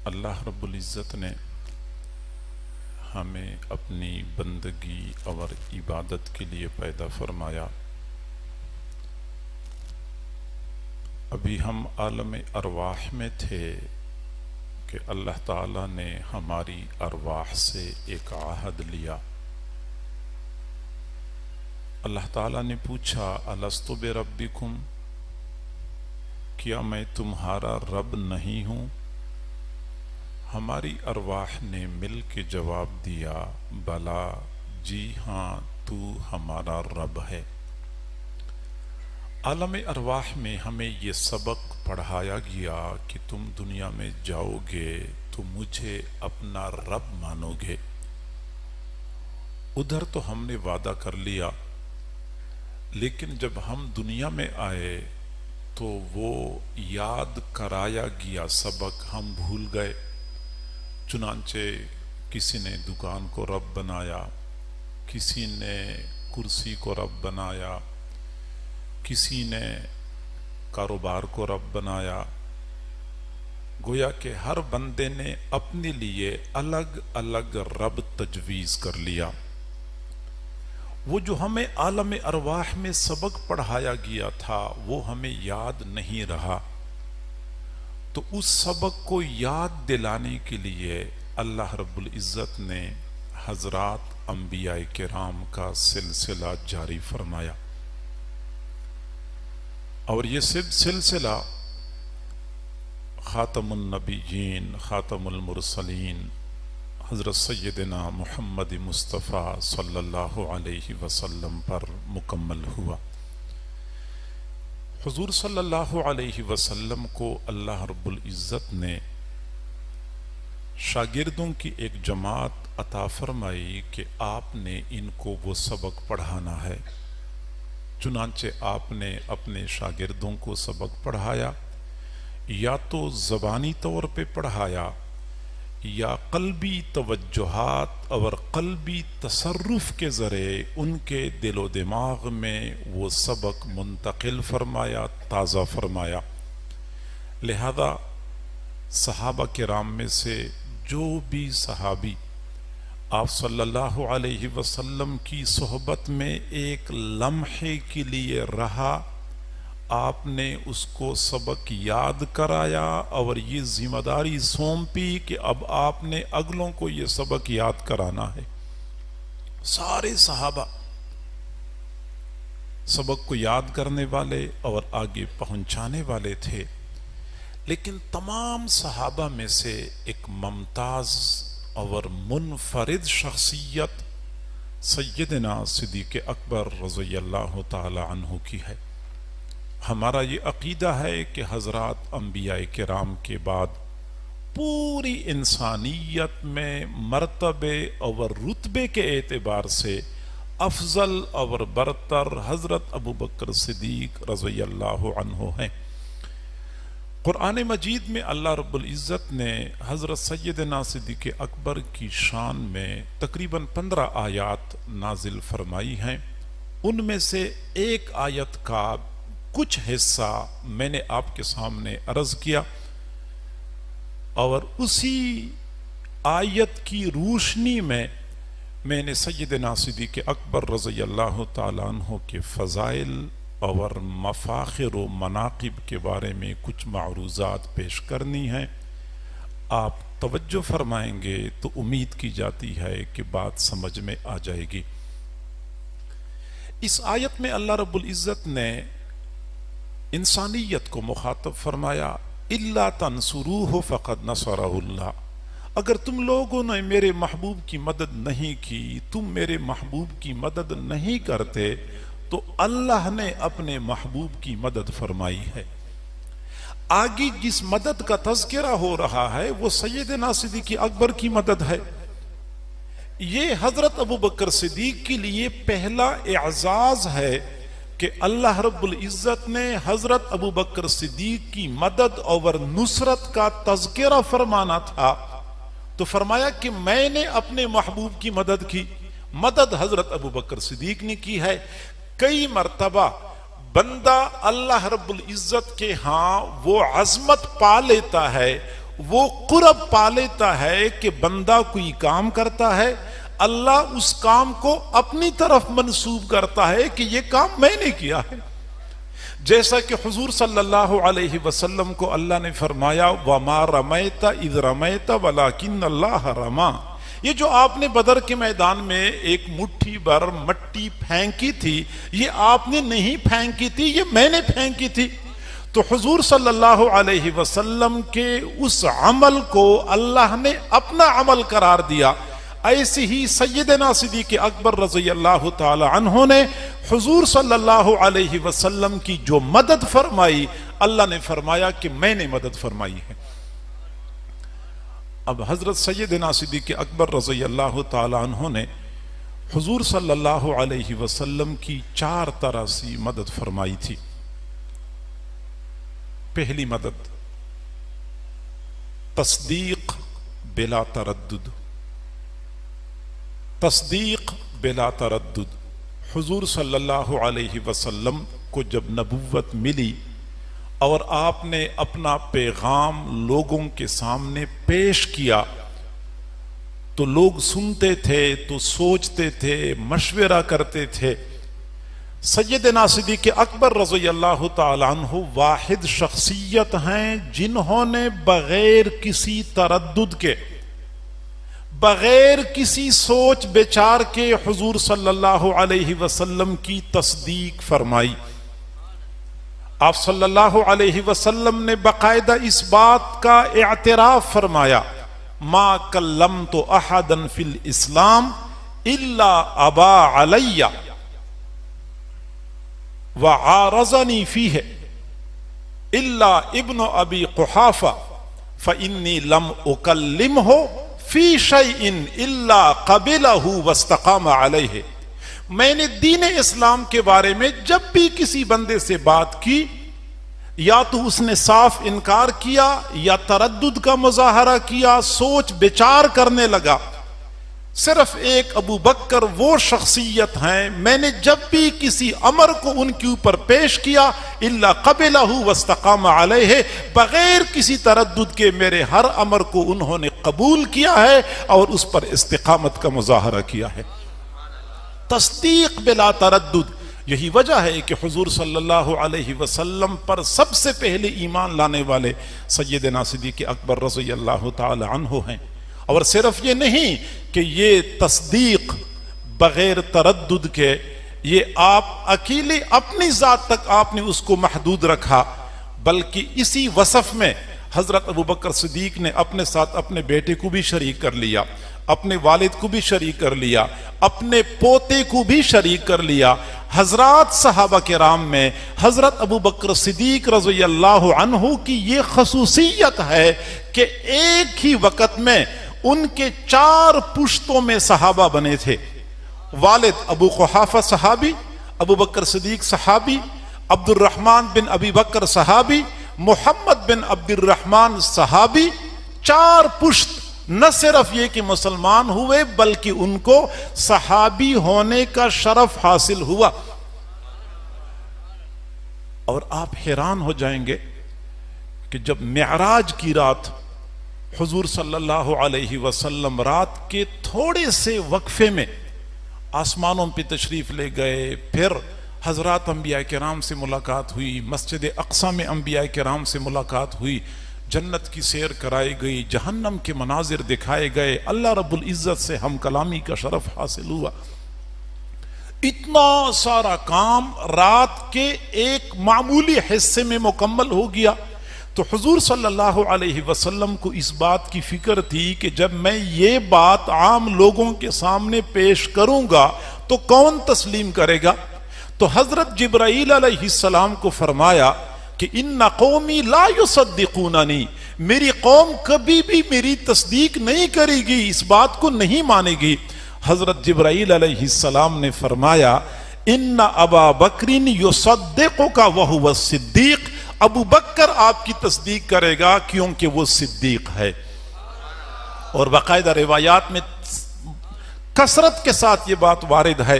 اللہ رب العزت نے ہمیں اپنی بندگی اور عبادت کے لیے پیدا فرمایا۔ ابھی ہم عالم ارواح میں تھے کہ اللہ تعالیٰ نے ہماری ارواح سے ایک عہد لیا۔ اللہ تعالیٰ نے پوچھا الست بربکم، کیا میں تمہارا رب نہیں ہوں؟ ہماری ارواح نے مل کے جواب دیا بلا، جی ہاں تو ہمارا رب ہے۔ عالم ارواح میں ہمیں یہ سبق پڑھایا گیا کہ تم دنیا میں جاؤ گے تو مجھے اپنا رب مانو گے۔ ادھر تو ہم نے وعدہ کر لیا، لیکن جب ہم دنیا میں آئے تو وہ یاد کرایا گیا سبق ہم بھول گئے۔ چنانچہ کسی نے دکان کو رب بنایا، کسی نے کرسی کو رب بنایا، کسی نے کاروبار کو رب بنایا۔ گویا کہ ہر بندے نے اپنے لیے الگ الگ رب تجویز کر لیا۔ وہ جو ہمیں عالم ارواح میں سبق پڑھایا گیا تھا وہ ہمیں یاد نہیں رہا، تو اس سبق کو یاد دلانے کے لیے اللہ رب العزت نے حضرات انبیاء کرام کا سلسلہ جاری فرمایا، اور یہ سلسلہ خاتم النبیین خاتم المرسلین حضرت سیدنا محمد مصطفیٰ صلی اللہ علیہ وسلم پر مکمل ہوا۔ حضور صلی اللہ علیہ وسلم کو اللہ رب العزت نے شاگردوں کی ایک جماعت عطا فرمائی کہ آپ نے ان کو وہ سبق پڑھانا ہے۔ چنانچہ آپ نے اپنے شاگردوں کو سبق پڑھایا، یا تو زبانی طور پہ پڑھایا یا قلبی توجہات اور قلبی تصرف کے ذریعے ان کے دل و دماغ میں وہ سبق منتقل فرمایا، تازہ فرمایا۔ لہذا صحابہ کرام میں سے جو بھی صحابی آپ صلی اللہ علیہ وسلم کی صحبت میں ایک لمحے کے لیے رہا، آپ نے اس کو سبق یاد کرایا اور یہ ذمہ داری سونپی کہ اب آپ نے اگلوں کو یہ سبق یاد کرانا ہے۔ سارے صحابہ سبق کو یاد کرنے والے اور آگے پہنچانے والے تھے، لیکن تمام صحابہ میں سے ایک ممتاز اور منفرد شخصیت سیدنا صدیق اکبر رضی اللہ تعالی عنہ کی ہے۔ ہمارا یہ عقیدہ ہے کہ حضرات انبیاء کرام کے بعد پوری انسانیت میں مرتبے اور رتبے کے اعتبار سے افضل اور برتر حضرت ابوبکر صدیق رضی اللہ عنہ ہیں۔ قرآن مجید میں اللہ رب العزت نے حضرت سیدنا صدیق اکبر کی شان میں تقریباً 15 آیات نازل فرمائی ہیں۔ ان میں سے ایک آیت کا کچھ حصہ میں نے آپ کے سامنے عرض کیا، اور اسی آیت کی روشنی میں میں نے سیدنا صدیق اکبر رضی اللہ تعالیٰ عنہ کے فضائل اور مفاخر و مناقب کے بارے میں کچھ معروضات پیش کرنی ہیں۔ آپ توجہ فرمائیں گے تو امید کی جاتی ہے کہ بات سمجھ میں آ جائے گی۔ اس آیت میں اللہ رب العزت نے انسانیت کو مخاطب فرمایا، اِلَّا تَنْصُرُوهُ فَقَدْ نَصَرَهُ اللَّهُ، اگر تم لوگوں نے میرے محبوب کی مدد نہیں کی، تم میرے محبوب کی مدد نہیں کرتے، تو اللہ نے اپنے محبوب کی مدد فرمائی ہے۔ آگے جس مدد کا تذکرہ ہو رہا ہے وہ سیدنا صدیق اکبر کی مدد ہے۔ یہ حضرت ابوبکر صدیق کے لیے پہلا اعزاز ہے کہ اللہ رب العزت نے حضرت ابوبکر صدیق کی مدد اور نصرت کا تذکرہ فرمانا تھا تو فرمایا کہ میں نے اپنے محبوب کی مدد کی۔ مدد حضرت ابوبکر صدیق نے کی ہے۔ کئی مرتبہ بندہ اللہ رب العزت کے ہاں وہ عظمت پا لیتا ہے، وہ قرب پا لیتا ہے کہ بندہ کوئی کام کرتا ہے، اللہ اس کام کو اپنی طرف منسوب کرتا ہے کہ یہ کام میں نے کیا ہے. جیسا کہ حضور صلی اللہ علیہ وسلم کو اللہ نے فرمایا وَمَا رَمَيْتَ إِذْ رَمَيْتَ وَلَكِنَّ اللَّهَ رَمَى. یہ جو آپ نے بدر کے میدان میں ایک مٹھی بھر مٹی پھینکی تھی، یہ آپ نے نہیں پھینکی تھی، یہ میں نے پھینکی تھی. تو حضور صلی اللہ علیہ وسلم کے اس عمل کو اللہ نے اپنا عمل قرار دیا. ایسی ہی سیدنا صدیق اکبر رضی اللہ تعالی عنہ نے حضور صلی اللہ علیہ وسلم کی جو مدد فرمائی، اللہ نے فرمایا کہ میں نے مدد فرمائی ہے. اب حضرت سیدنا صدیق اکبر رضی اللہ تعالی عنہ نے حضور صلی اللہ علیہ وسلم کی 4 طرح سے مدد فرمائی تھی. پہلی مدد تصدیق بلا تردد. تصدیق بلا تردد. حضور صلی اللہ علیہ وسلم کو جب نبوت ملی اور آپ نے اپنا پیغام لوگوں کے سامنے پیش کیا تو لوگ سنتے تھے تو سوچتے تھے، مشورہ کرتے تھے. سیدنا صدیق اکبر رضی اللہ تعالی عنہ واحد شخصیت ہیں جنہوں نے بغیر کسی تردد کے، بغیر کسی سوچ بچار کے حضور صلی اللہ علیہ وسلم کی تصدیق فرمائی. آپ صلی اللہ علیہ وسلم نے باقاعدہ اس بات کا اعتراف فرمایا ما کلمت احدا فی الاسلام الا ابا علی وعارضنی فیہ الا ابن ابی قحافہ فانی لم اکلمہ فی شیء الا قبلہ واستقام علیہ. میں نے دین اسلام کے بارے میں جب بھی کسی بندے سے بات کی، یا تو اس نے صاف انکار کیا یا تردد کا مظاہرہ کیا، سوچ بچار کرنے لگا. صرف ایک ابو بکر وہ شخصیت ہیں، میں نے جب بھی کسی امر کو ان کے اوپر پیش کیا الا قبلہ واستقام علیہ، بغیر کسی تردد کے میرے ہر امر کو انہوں نے قبول کیا ہے اور اس پر استقامت کا مظاہرہ کیا ہے. تصدیق بلا تردد. یہی وجہ ہے کہ حضور صلی اللہ علیہ وسلم پر سب سے پہلے ایمان لانے والے سیدنا صدیق اکبر رضی اللہ تعالی عنہ ہیں. اور صرف یہ نہیں کہ یہ تصدیق بغیر تردد کے، یہ آپ اکیلے اپنی ذات تک آپ نے اس کو محدود رکھا، بلکہ اسی وصف میں حضرت ابو بکر صدیق نے اپنے ساتھ اپنے بیٹے کو بھی شریک کر لیا، اپنے والد کو بھی شریک کر لیا، اپنے پوتے کو بھی شریک کر لیا. حضرات صحابہ کرام میں حضرت ابو بکر صدیق رضی اللہ عنہ کی یہ خصوصیت ہے کہ ایک ہی وقت میں ان کے 4 پشتوں میں صحابہ بنے تھے. والد ابو قحافہ صحابی، ابو بکر صدیق صحابی، عبد الرحمن بن ابی بکر صحابی، محمد بن عبد الرحمن صحابی. 4 پشت نہ صرف یہ کہ مسلمان ہوئے بلکہ ان کو صحابی ہونے کا شرف حاصل ہوا. اور آپ حیران ہو جائیں گے کہ جب معراج کی رات حضور صلی اللہ علیہ وسلم رات کے تھوڑے سے وقفے میں آسمانوں پہ تشریف لے گئے، پھر حضرات انبیاء کرام سے ملاقات ہوئی، مسجد اقصی میں انبیاء کرام سے ملاقات ہوئی، جنت کی سیر کرائی گئی، جہنم کے مناظر دکھائے گئے، اللہ رب العزت سے ہم کلامی کا شرف حاصل ہوا. اتنا سارا کام رات کے ایک معمولی حصے میں مکمل ہو گیا. تو حضور صلی اللہ علیہ وسلم کو اس بات کی فکر تھی کہ جب میں یہ بات عام لوگوں کے سامنے پیش کروں گا تو کون تسلیم کرے گا؟ تو حضرت جبرائیل علیہ السلام کو فرمایا کہ ان قومی لا یصدقوننی، میری قوم کبھی بھی میری تصدیق نہیں کرے گی، اس بات کو نہیں مانے گی. حضرت جبرائیل علیہ السلام نے فرمایا ان ابا بکر یصدقک وہو الصدیق، ابو بکر آپ کی تصدیق کرے گا کیونکہ وہ صدیق ہے. اور باقاعدہ روایات میں کثرت کے ساتھ یہ بات وارد ہے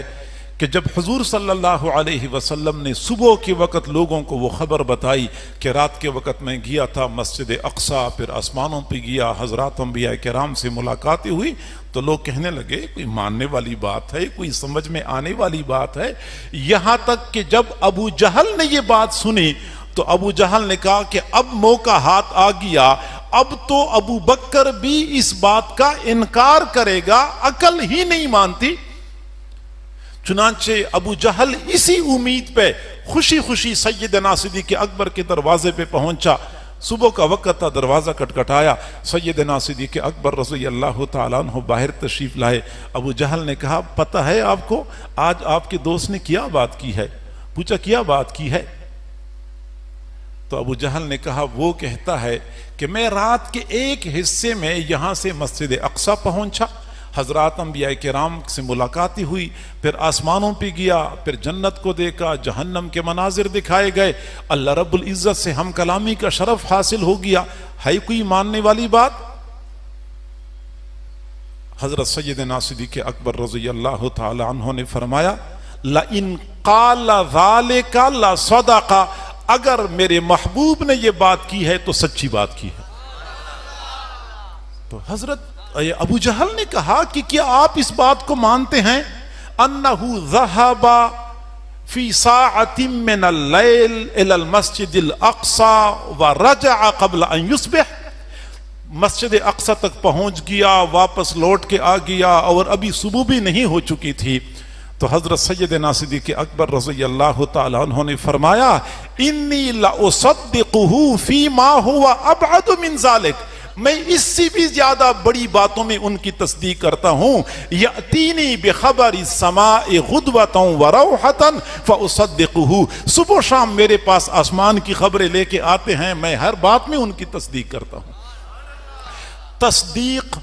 کہ کہ جب حضور صلی اللہ علیہ وسلم نے صبح کے وقت لوگوں کو وہ خبر بتائی کہ رات کے وقت میں گیا تھا مسجد اقصیٰ، پھر آسمانوں پہ گیا، حضرات انبیاء کرام سے ملاقاتیں ہوئی، تو لوگ کہنے لگے کوئی ماننے والی بات ہے، کوئی سمجھ میں آنے والی بات ہے۔ یہاں تک کہ جب ابو جہل نے یہ بات سنی تو ابو جہل نے کہا کہ اب موقع ہاتھ آ گیا، اب تو ابو بکر بھی اس بات کا انکار کرے گا، عقل ہی نہیں مانتی۔ چنانچہ ابو جہل اسی امید پہ خوشی خوشی سیدنا صدیق اکبر کے دروازے پہ پہنچا۔ صبح کا وقت تھا، دروازہ کٹکھٹایا، سیدنا صدیق اکبر رضی اللہ تعالیٰ عنہ باہر تشریف لائے۔ ابو جہل نے کہا پتہ ہے آپ کو آج آپ کے دوست نے کیا بات کی ہے؟ پوچھا کیا بات کی ہے؟ تو ابو جہل نے کہا وہ کہتا ہے کہ میں رات کے ایک حصے میں یہاں سے مسجد اقصیٰ پہنچا، حضرات انبیاء کرام سے ملاقاتیں ہوئی، پھر آسمانوں پہ گیا، پھر جنت کو دیکھا، جہنم کے مناظر دکھائے گئے، اللہ رب العزت سے ہم کلامی کا شرف حاصل ہو گیا، ہے کوئی ماننے والی بات؟ حضرت سیدنا صدیق اکبر رضی اللہ تعالی عنہ نے فرمایا لَإِن قَالَ ذَلِكَ لَصَدَقَ، اگر میرے محبوب نے یہ بات کی ہے تو سچی بات کی ہے۔ تو حضرت ابو جہل نے کہا کہ کیا آپ اس بات کو مانتے ہیں انہو ذہب فی ساعت من اللیل الی المسجد الاقصی ورجع قبل ان یصبح، مسجد اقصی تک پہنچ گیا، واپس لوٹ کے آ گیا اور ابھی صبح بھی نہیں ہو چکی تھی۔ تو حضرت سیدنا صدیق اکبر رضی اللہ تعالی عنہ نے فرمایا انی لاصدقہ فیما ہوا ابعد من ذلک، میں اس سے بھی زیادہ بڑی باتوں میں ان کی تصدیق کرتا ہوں۔ یأتینی بخبر السماء غدوۃ وروحۃ فاصدقہ، صبح و شام میرے پاس آسمان کی خبریں لے کے آتے ہیں، میں ہر بات میں ان کی تصدیق کرتا ہوں۔ تصدیق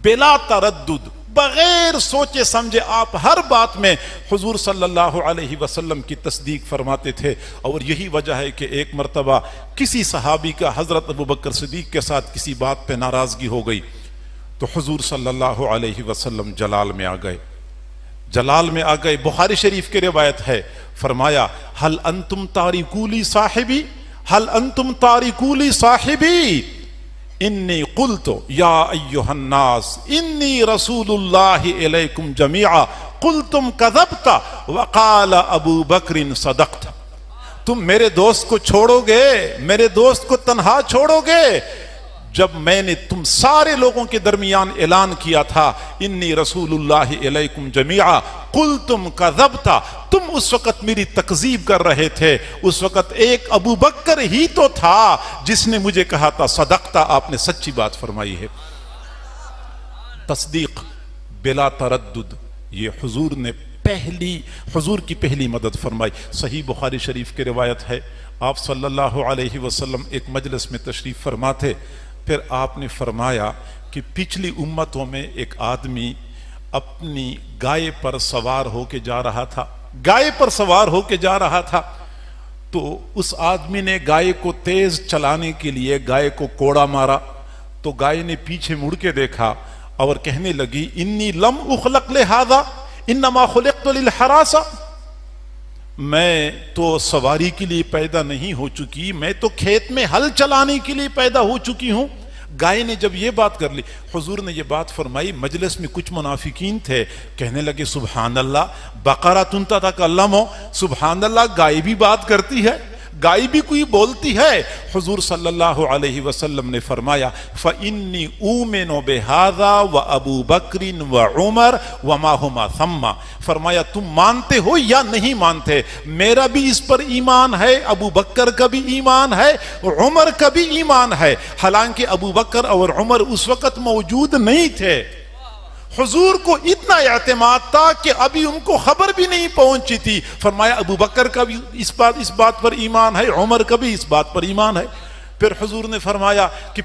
بلا تردد، بغیر سوچے سمجھے آپ ہر بات میں حضور صلی اللہ علیہ وسلم کی تصدیق فرماتے تھے۔ اور یہی وجہ ہے کہ ایک مرتبہ کسی صحابی کا حضرت ابو بکر صدیق کے ساتھ کسی بات پہ ناراضگی ہو گئی تو حضور صلی اللہ علیہ وسلم جلال میں آ گئے، جلال میں آ گئے، بخاری شریف کی روایت ہے، فرمایا ہل انتم تارکو لی صاحبی، ہل انتم تارکو لی صاحبی، انی قلت یا ایہا الناس انی رسول اللہ الیکم جمیعا قلتم کذبت وقال ابو بکر صدقت، تم میرے دوست کو چھوڑو گے، میرے دوست کو تنہا چھوڑو گے جب میں نے تم سارے لوگوں کے درمیان اعلان کیا تھا انی رسول اللہ الیکم جمیعا قلتم کذبت، تم اس وقت میری تکذیب کر رہے تھے، اس وقت ایک ابو بکر ہی تو تھا جس نے مجھے کہا تھا صدقتا، آپ نے سچی بات فرمائی ہے۔ تصدیق بلا تردد، یہ حضور کی پہلی مدد فرمائی۔ صحیح بخاری شریف کی روایت ہے، آپ صلی اللہ علیہ وسلم ایک مجلس میں تشریف فرما تھے، پھر آپ نے فرمایا کہ پچھلی امتوں میں ایک آدمی اپنی گائے پر سوار ہو کے جا رہا تھا، گائے پر سوار ہو کے جا رہا تھا، تو اس آدمی نے گائے کو تیز چلانے کے لیے گائے کو کوڑا مارا، تو گائے نے پیچھے مڑ کے دیکھا اور کہنے لگی انی لم اخلق لہذا انما خلقت للحراسہ، میں تو سواری کے لیے پیدا نہیں ہو چکی، میں تو کھیت میں ہل چلانے کے لیے پیدا ہو چکی ہوں۔ گائے نے جب یہ بات کر لی، حضور نے یہ بات فرمائی، مجلس میں کچھ منافقین تھے، کہنے لگے سبحان اللہ بقرہ تتکلم، سبحان اللہ گائے بھی بات کرتی ہے، گائے بھی کوئی بولتی ہے۔ حضور صلی اللہ علیہ وسلم نے فرمایا فَإِنِّي أُؤْمِنُ بِهَذَا وَأَبُو بَكْرٍ وَعُمَرْ وَمَا هُمَا ثَمَّ، فرمایا تم مانتے ہو یا نہیں مانتے، میرا بھی اس پر ایمان ہے، ابو بکر کا بھی ایمان ہے، عمر کا بھی ایمان ہے، حالانکہ ابو بکر اور عمر اس وقت موجود نہیں تھے۔ حضور کو اتنا اعتماد تھا کہ ابھی ان کو خبر بھی نہیں پہنچی تھی، فرمایا ابو بکر کا بھی اس بات پر ایمان ہے، عمر کا بھی اس بات پر ایمان ہے۔ پھر حضور نے فرمایا کہ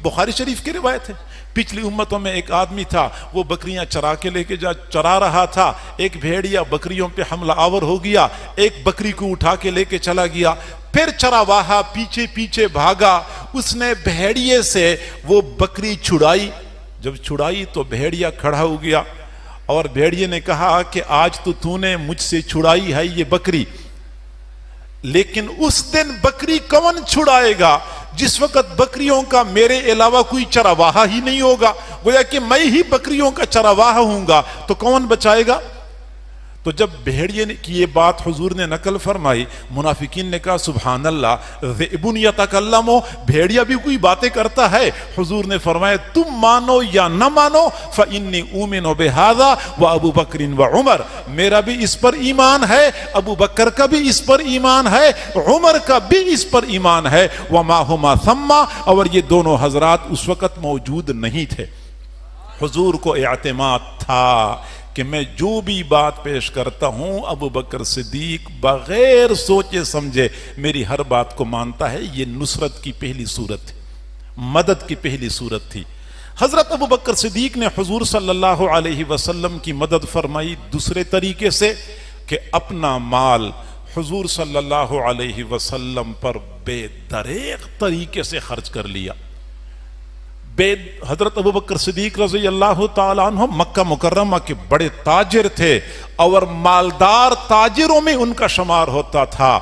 بخاری شریف کی روایت ہے، پچھلی امتوں میں ایک آدمی تھا، وہ بکریاں چرا کے لے کے چرا رہا تھا، ایک بھیڑیا بکریوں پہ حملہ آور ہو گیا، ایک بکری کو اٹھا کے لے کے چلا گیا، پھر چراواہا پیچھے پیچھے بھاگا، اس نے بھیڑیے سے وہ بکری چھڑائی، جب چھڑائی تو بھیڑیا کھڑا ہو گیا اور بھیڑیے نے کہا کہ آج تو نے مجھ سے چھڑائی ہے یہ بکری، لیکن اس دن بکری کون چھڑائے گا جس وقت بکریوں کا میرے علاوہ کوئی چرواہا ہی نہیں ہوگا، گویا کہ میں ہی بکریوں کا چرواہا ہوں گا، تو کون بچائے گا؟ تو جب بھیڑیے کی یہ بات حضور نے نقل فرمائی، منافقین نے کہا سبحان اللہ، ذئب یتکلم، بھیڑیا بھی کوئی باتیں کرتا ہے؟ حضور نے فرمایا تم مانو یا نہ مانو، فإنی أؤمن بهذا وأبو بکر وعمر، میرا بھی اس پر ایمان ہے، ابو بکر کا بھی اس پر ایمان ہے، عمر کا بھی اس پر ایمان ہے، وما ہما ثم، اور یہ دونوں حضرات اس وقت موجود نہیں تھے۔ حضور کو اعتماد تھا کہ میں جو بھی بات پیش کرتا ہوں ابو بکر صدیق بغیر سوچے سمجھے میری ہر بات کو مانتا ہے۔ یہ نصرت کی پہلی صورت تھی، مدد کی پہلی صورت تھی۔ حضرت ابو بکر صدیق نے حضور صلی اللہ علیہ وسلم کی مدد فرمائی دوسرے طریقے سے کہ اپنا مال حضور صلی اللہ علیہ وسلم پر بے دریغ طریقے سے خرچ کر لیا۔ حضرت ابو بکر صدیق رضی اللہ تعالیٰ عنہ مکہ مکرمہ کے بڑے تاجر تھے اور مالدار تاجروں میں ان کا شمار ہوتا تھا۔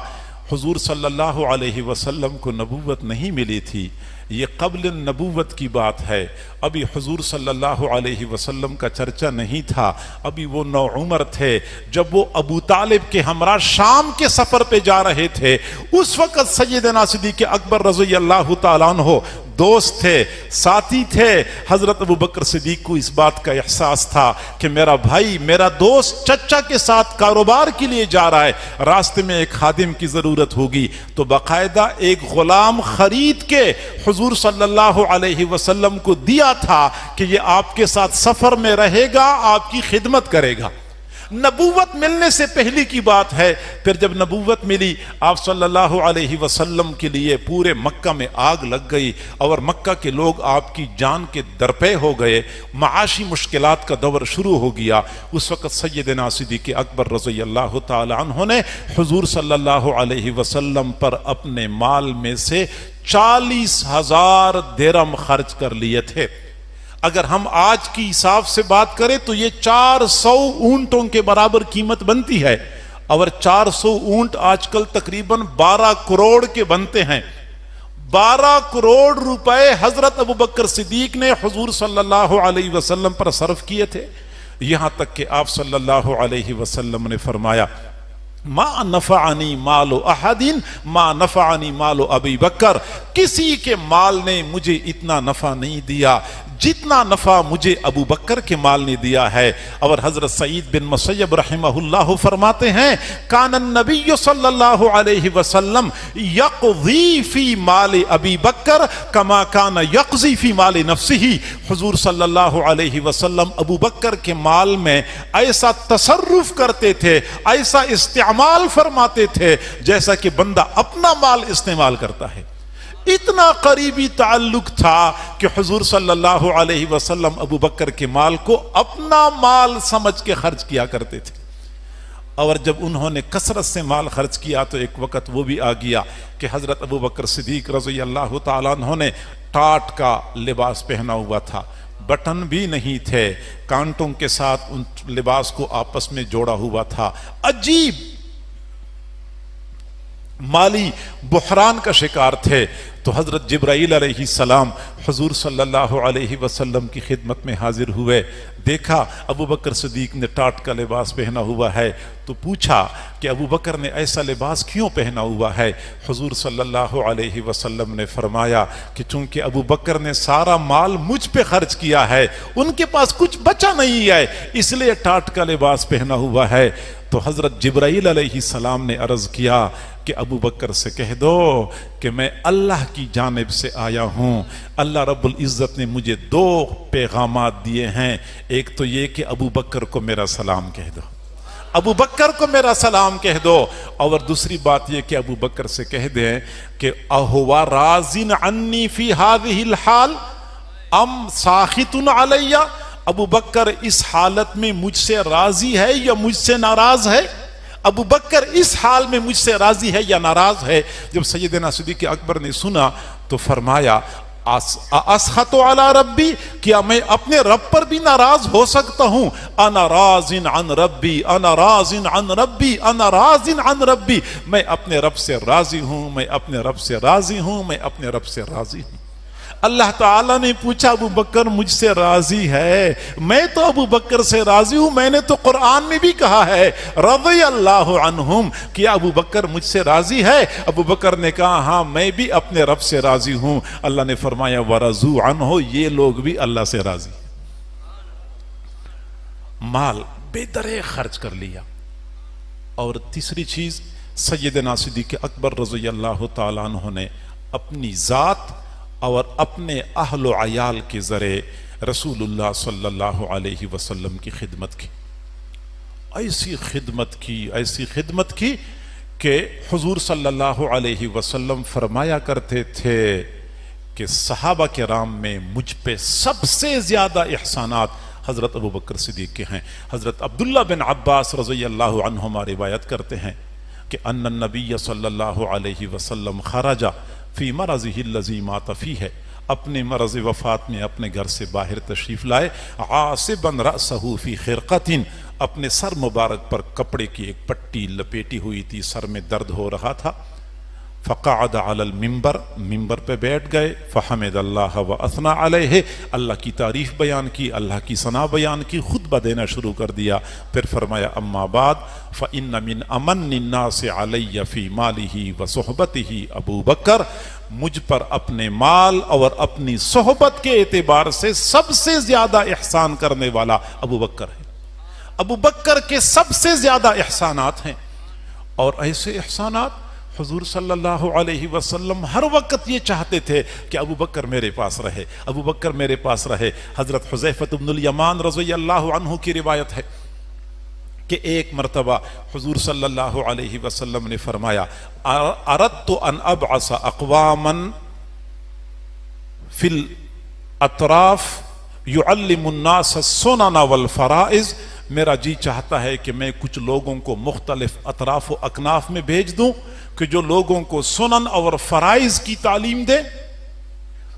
حضور صلی اللہ علیہ وسلم کو نبوت نہیں ملی تھی، یہ قبل نبوت کی بات ہے، ابھی حضور صلی اللہ علیہ وسلم کا چرچا نہیں تھا، ابھی وہ نوعمر تھے۔ جب وہ ابو طالب کے ہمراہ شام کے سفر پہ جا رہے تھے، اس وقت سیدنا صدیق اکبر رضی اللہ تعالیٰ عنہ دوست تھے، ساتھی تھے۔ حضرت ابو بکر صدیق کو اس بات کا احساس تھا کہ میرا بھائی، میرا دوست چچا کے ساتھ کاروبار کے لیے جا رہا ہے، راستے میں ایک خادم کی ضرورت ہوگی، تو باقاعدہ ایک غلام خرید کے حضور صلی اللہ علیہ وسلم کو دیا تھا کہ یہ آپ کے ساتھ سفر میں رہے گا، آپ کی خدمت کرے گا۔ نبوت ملنے سے پہلی کی بات ہے۔ پھر جب نبوت ملی، آپ صلی اللہ علیہ وسلم کے لیے پورے مکہ میں آگ لگ گئی اور مکہ کے لوگ آپ کی جان کے درپے ہو گئے، معاشی مشکلات کا دور شروع ہو گیا۔ اس وقت سیدنا صدیق اکبر رضی اللہ تعالی عنہ نے حضور صلی اللہ علیہ وسلم پر اپنے مال میں سے 40,000 درہم خرچ کر لیے تھے۔ اگر ہم آج کی حساب سے بات کریں تو یہ 400 اونٹوں کے برابر قیمت بنتی ہے، اور 400 اونٹ آج کل تقریباً 12 کروڑ کے بنتے ہیں۔ 12 کروڑ روپے حضرت ابو بکر صدیق نے حضور صلی اللہ علیہ وسلم پر صرف کیے تھے، یہاں تک کہ آپ صلی اللہ علیہ وسلم نے فرمایا ما نفعنی مال احد ما نفعنی مال ابی بکر، کسی کے مال نے مجھے اتنا نفع نہیں دیا جتنا نفع مجھے ابو بکر کے مال نے دیا ہے۔ اور حضرت سعید بن مسیب رحمہ اللہ فرماتے ہیں کان النبی صلی اللہ علیہ وسلم یقضی فی مال ابی بکر کما کان یقضی فی مال نفسہ، حضور صلی اللہ علیہ وسلم ابو بکر کے مال میں ایسا تصرف کرتے تھے، ایسا استعمال فرماتے تھے جیسا کہ بندہ اپنا مال استعمال کرتا ہے۔ اتنا قریبی تعلق تھا کہ حضور صلی اللہ علیہ وسلم ابو بکر کے مال کو اپنا مال سمجھ کے خرچ کیا کرتے تھے۔ اور جب انہوں نے کثرت سے مال خرچ کیا تو ایک وقت وہ بھی آ گیا کہ حضرت ابو بکر صدیق رضی اللہ تعالیٰ عنہ نے ٹاٹ کا لباس پہنا ہوا تھا، بٹن بھی نہیں تھے، کانٹوں کے ساتھ ان لباس کو آپس میں جوڑا ہوا تھا، عجیب مالی بحران کا شکار تھے۔ تو حضرت جبرائیل علیہ السلام حضور صلی اللہ علیہ وسلم کی خدمت میں حاضر ہوئے، دیکھا ابو بکر صدیق نے ٹاٹ کا لباس پہنا ہوا ہے، تو پوچھا کہ ابو بکر نے ایسا لباس کیوں پہنا ہوا ہے؟ حضور صلی اللہ علیہ وسلم نے فرمایا کہ چونکہ ابو بکر نے سارا مال مجھ پہ خرچ کیا ہے، ان کے پاس کچھ بچا نہیں ہے، اس لیے ٹاٹ کا لباس پہنا ہوا ہے۔ تو حضرت جبرائیل علیہ السلام نے عرض کیا کہ ابو بکر سے کہہ دو کہ میں اللہ کی جانب سے آیا ہوں، اللہ رب العزت نے مجھے 2 پیغامات دیے ہیں، ایک تو یہ کہ ابو بکر کو میرا سلام کہہ دو، ابو بکر کو میرا سلام کہہ دو، اور دوسری بات یہ کہ ابو بکر سے کہہ دیں کہ اہوا راضٍ عنی فی ہذہ الحال ام ساخط علی، ابو بکر اس حالت میں مجھ سے راضی ہے یا مجھ سے ناراض ہے؟ ابو بکر اس حال میں مجھ سے راضی ہے یا ناراض ہے؟ جب سیدنا صدیق اکبر نے سنا تو فرمایا اسخط علی ربی، کیا میں اپنے رب پر بھی ناراض ہو سکتا ہوں؟ انا راض عن ربی، انا راض عن ربی، انا راض عن ربی، میں اپنے رب سے راضی ہوں، میں اپنے رب سے راضی ہوں، میں اپنے رب سے راضی ہوں۔ اللہ تعالیٰ نے پوچھا ابو بکر مجھ سے راضی ہے؟ میں تو ابو بکر سے راضی ہوں، میں نے تو قرآن میں بھی کہا ہے رضی اللہ عنہم، کیا ابو بکر مجھ سے راضی ہے؟ ابو بکر نے کہا ہاں میں بھی اپنے رب سے راضی ہوں۔ اللہ نے فرمایا ورضوا عنہ، یہ لوگ بھی اللہ سے راضی۔ مال بے درے خرچ کر لیا۔ اور تیسری چیز، سیدنا صدیق اکبر رضی اللہ تعالیٰ عنہ نے اپنی ذات اور اپنے اہل و عیال کے ذریعے رسول اللہ صلی اللہ علیہ وسلم کی خدمت کی۔ ایسی خدمت کی کہ حضور صلی اللہ علیہ وسلم فرمایا کرتے تھے کہ صحابہ کرام میں مجھ پہ سب سے زیادہ احسانات حضرت ابو بکر صدیق کے ہیں۔ حضرت عبداللہ بن عباس رضی اللہ عنہما روایت کرتے ہیں کہ ان النبی صلی اللہ علیہ وسلم خرج فی مرضہ الذی مات فیہ، اپنے مرض وفات میں اپنے گھر سے باہر تشریف لائے، عاصبا رأسہ فی خرقۃ، اپنے سر مبارک پر کپڑے کی ایک پٹی لپیٹی ہوئی تھی، سر میں درد ہو رہا تھا۔ فقعد علی المنبر، ممبر پہ بیٹھ گئے، فحمد اللہ واثنى علیہ، اللہ کی تعریف بیان کی، اللہ کی ثنا بیان کی، خطبہ دینا شروع کر دیا۔ پھر فرمایا اما بعد فإن من امن الناس علی فی مالہ وصحبتہ ابو بکر، مجھ پر اپنے مال اور اپنی صحبت کے اعتبار سے سب سے زیادہ احسان کرنے والا ابو بکر ہے۔ ابو بکر کے سب سے زیادہ احسانات ہیں، اور ایسے احسانات حضور صلی اللہ علیہ وسلم ہر وقت یہ چاہتے تھے کہ ابو بکر میرے پاس رہے، ابو بکر میرے پاس رہے۔ حضرت حذیفہ بن الیمان رضی اللہ عنہ کی روایت ہے کہ ایک مرتبہ حضور صلی اللہ علیہ وسلم نے فرمایا اردت ان ابعث اقواما فی الاطراف یعلم الناس السنن والفرائض، میرا جی چاہتا ہے کہ میں کچھ لوگوں کو مختلف اطراف و اکناف میں بھیج دوں کہ جو لوگوں کو سنن اور فرائض کی تعلیم دے،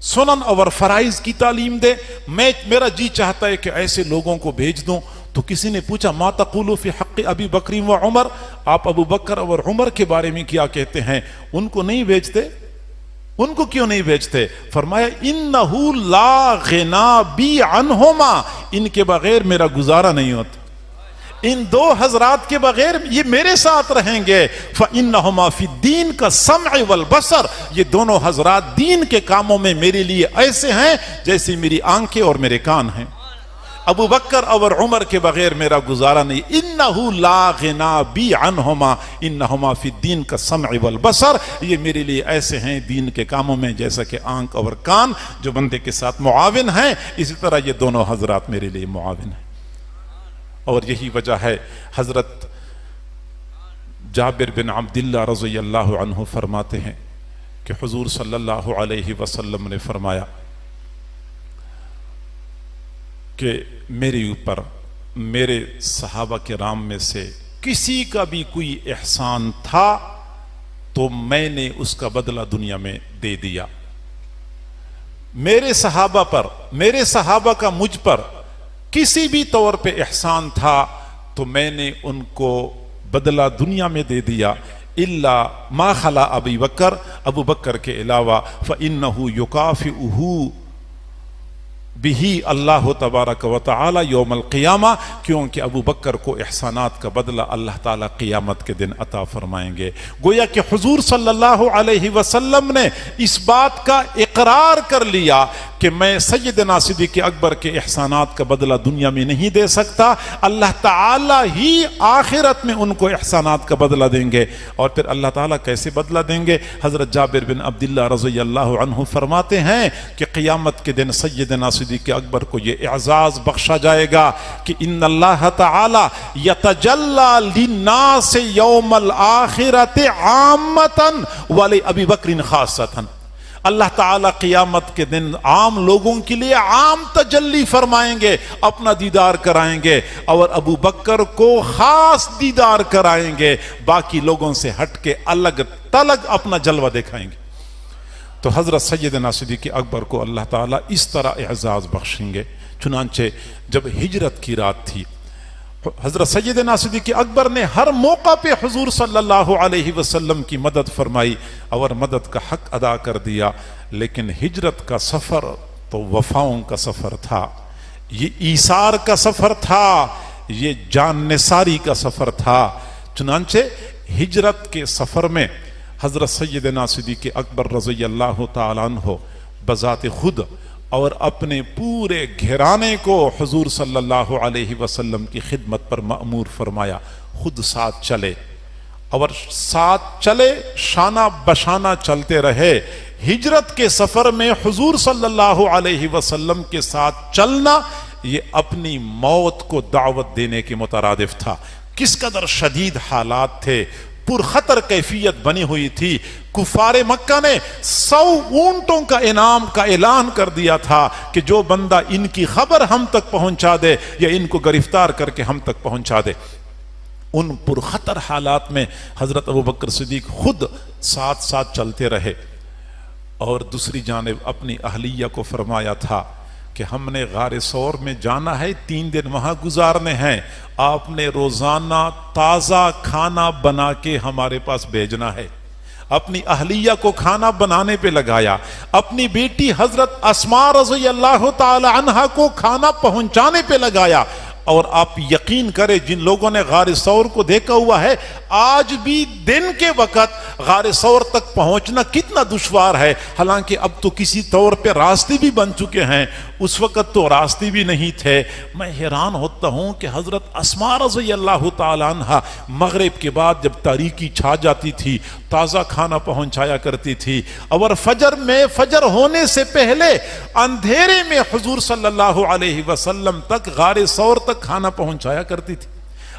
سنن اور فرائض کی تعلیم دے۔ میرا جی چاہتا ہے کہ ایسے لوگوں کو بھیج دوں۔ تو کسی نے پوچھا ما تقول فی حق ابی بکر و عمر، آپ ابو بکر اور عمر کے بارے میں کیا کہتے ہیں؟ ان کو نہیں بھیجتے؟ ان کو کیوں نہیں بھیجتے؟ فرمایا انہ لا غنا بی عنہما، ان کے بغیر میرا گزارا نہیں ہوتا، ان دو حضرات کے بغیر یہ میرے ساتھ رہیں گے۔ فَإِنَّهُمَا فِي الدِّينِ كَالسَّمْعِ وَالْبَصَرِ، یہ دونوں حضرات دین کے کاموں میں میرے لیے ایسے ہیں جیسے میری آنکھیں اور میرے کان ہیں۔ ابو بکر اور عمر کے بغیر میرا گزارا نہیں۔ اِنَّهُ لَا غِنَا بِي عَنْهُمَا إِنَّهُمَا فِي الدِّينِ كَالسَّمْعِ وَالْبَصَرِ، یہ میرے لیے ایسے ہیں دین کے کاموں میں جیسا کہ آنکھ اور کان جو بندے کے ساتھ معاون ہیں، اسی طرح یہ دونوں حضرات میرے لیے معاون ہیں۔ اور یہی وجہ ہے حضرت جابر بن عبداللہ رضی اللہ عنہ فرماتے ہیں کہ حضور صلی اللہ علیہ وسلم نے فرمایا کہ میرے اوپر میرے صحابہ کرام میں سے کسی کا بھی کوئی احسان تھا تو میں نے اس کا بدلہ دنیا میں دے دیا۔ میرے صحابہ پر، میرے صحابہ کا مجھ پر کسی بھی طور پہ احسان تھا تو میں نے ان کو بدلہ دنیا میں دے دیا، الا ما خلا ابی بکر، ابو بکر کے علاوہ، فإنہ یکافئہ بہی اللہ تبارک و تعالی یوم القیامہ، کیونکہ ابو بکر کو احسانات کا بدلہ اللہ تعالیٰ قیامت کے دن عطا فرمائیں گے۔ گویا کہ حضور صلی اللہ علیہ وسلم نے اس بات کا اقرار کر لیا کہ میں سیدنا صدیق اکبر کے احسانات کا بدلہ دنیا میں نہیں دے سکتا، اللہ تعالیٰ ہی آخرت میں ان کو احسانات کا بدلہ دیں گے۔ اور پھر اللہ تعالیٰ کیسے بدلہ دیں گے؟ حضرت جابر بن عبداللہ رضی اللہ عنہ فرماتے ہیں کہ قیامت کے دن سیدنا صدیق اکبر کو یہ اعزاز بخشا جائے گا کہ ان اللہ تعالی یتجلی للناس یوم الآخرۃ عامۃ ولی ابی بکر خاصۃ، اللہ تعالیٰ قیامت کے دن عام لوگوں کے لیے عام تجلی فرمائیں گے، اپنا دیدار کرائیں گے، اور ابو بکر کو خاص دیدار کرائیں گے، باقی لوگوں سے ہٹ کے الگ تلگ اپنا جلوہ دکھائیں گے۔ تو حضرت سیدنا صدیق اکبر کو اللہ تعالیٰ اس طرح اعزاز بخشیں گے. چنانچہ جب ہجرت کی رات تھی، حضرت سیدنا صدیق اکبر نے ہر موقع پہ حضور صلی اللہ علیہ وسلم کی مدد فرمائی اور مدد کا حق ادا کر دیا. لیکن ہجرت کا سفر تو وفاؤں کا سفر تھا، یہ ایثار کا سفر تھا، یہ جان نثاری کا سفر تھا. چنانچہ ہجرت کے سفر میں حضرت سیدنا صدیق اکبر رضی اللہ تعالیٰ عنہ بذات خود اور اپنے پورے گھرانے کو حضور صلی اللہ علیہ وسلم کی خدمت پر مأمور فرمایا. خود ساتھ چلے اور ساتھ چلے، شانہ بشانہ چلتے رہے. ہجرت کے سفر میں حضور صلی اللہ علیہ وسلم کے ساتھ چلنا یہ اپنی موت کو دعوت دینے کے مترادف تھا. کس قدر شدید حالات تھے، پرخطر کیفیت بنی ہوئی تھی. کفار مکہ نے 100 اونٹوں کا انعام کا اعلان کر دیا تھا کہ جو بندہ ان کی خبر ہم تک پہنچا دے یا ان کو گرفتار کر کے ہم تک پہنچا دے. ان پرخطر حالات میں حضرت ابوبکر صدیق خود ساتھ ساتھ چلتے رہے اور دوسری جانب اپنی اہلیہ کو فرمایا تھا کہ ہم نے غار ثور میں جانا ہے، 3 دن وہاں گزارنے ہیں، آپ نے روزانہ تازہ کھانا بنا کے ہمارے پاس بھیجنا ہے. اپنی اہلیہ کو کھانا بنانے پہ لگایا، اپنی بیٹی حضرت اسماء رضی اللہ تعالی عنہا کو کھانا پہنچانے پہ لگایا. اور آپ یقین کریں، جن لوگوں نے غار ثور کو دیکھا ہوا ہے، آج بھی دن کے وقت غار ثور تک پہنچنا کتنا دشوار ہے. حالانکہ اب تو کسی طور پہ راستے بھی بن چکے ہیں، اس وقت تو راستے بھی نہیں تھے. میں حیران ہوتا ہوں کہ حضرت اسماء رضی اللہ تعالی عنہا مغرب کے بعد جب تاریکی چھا جاتی تھی تازہ کھانا پہنچایا کرتی تھی، اور فجر ہونے سے پہلے اندھیرے میں حضور صلی اللہ علیہ وسلم تک غار ثور تک کھانا پہنچایا کرتی تھی.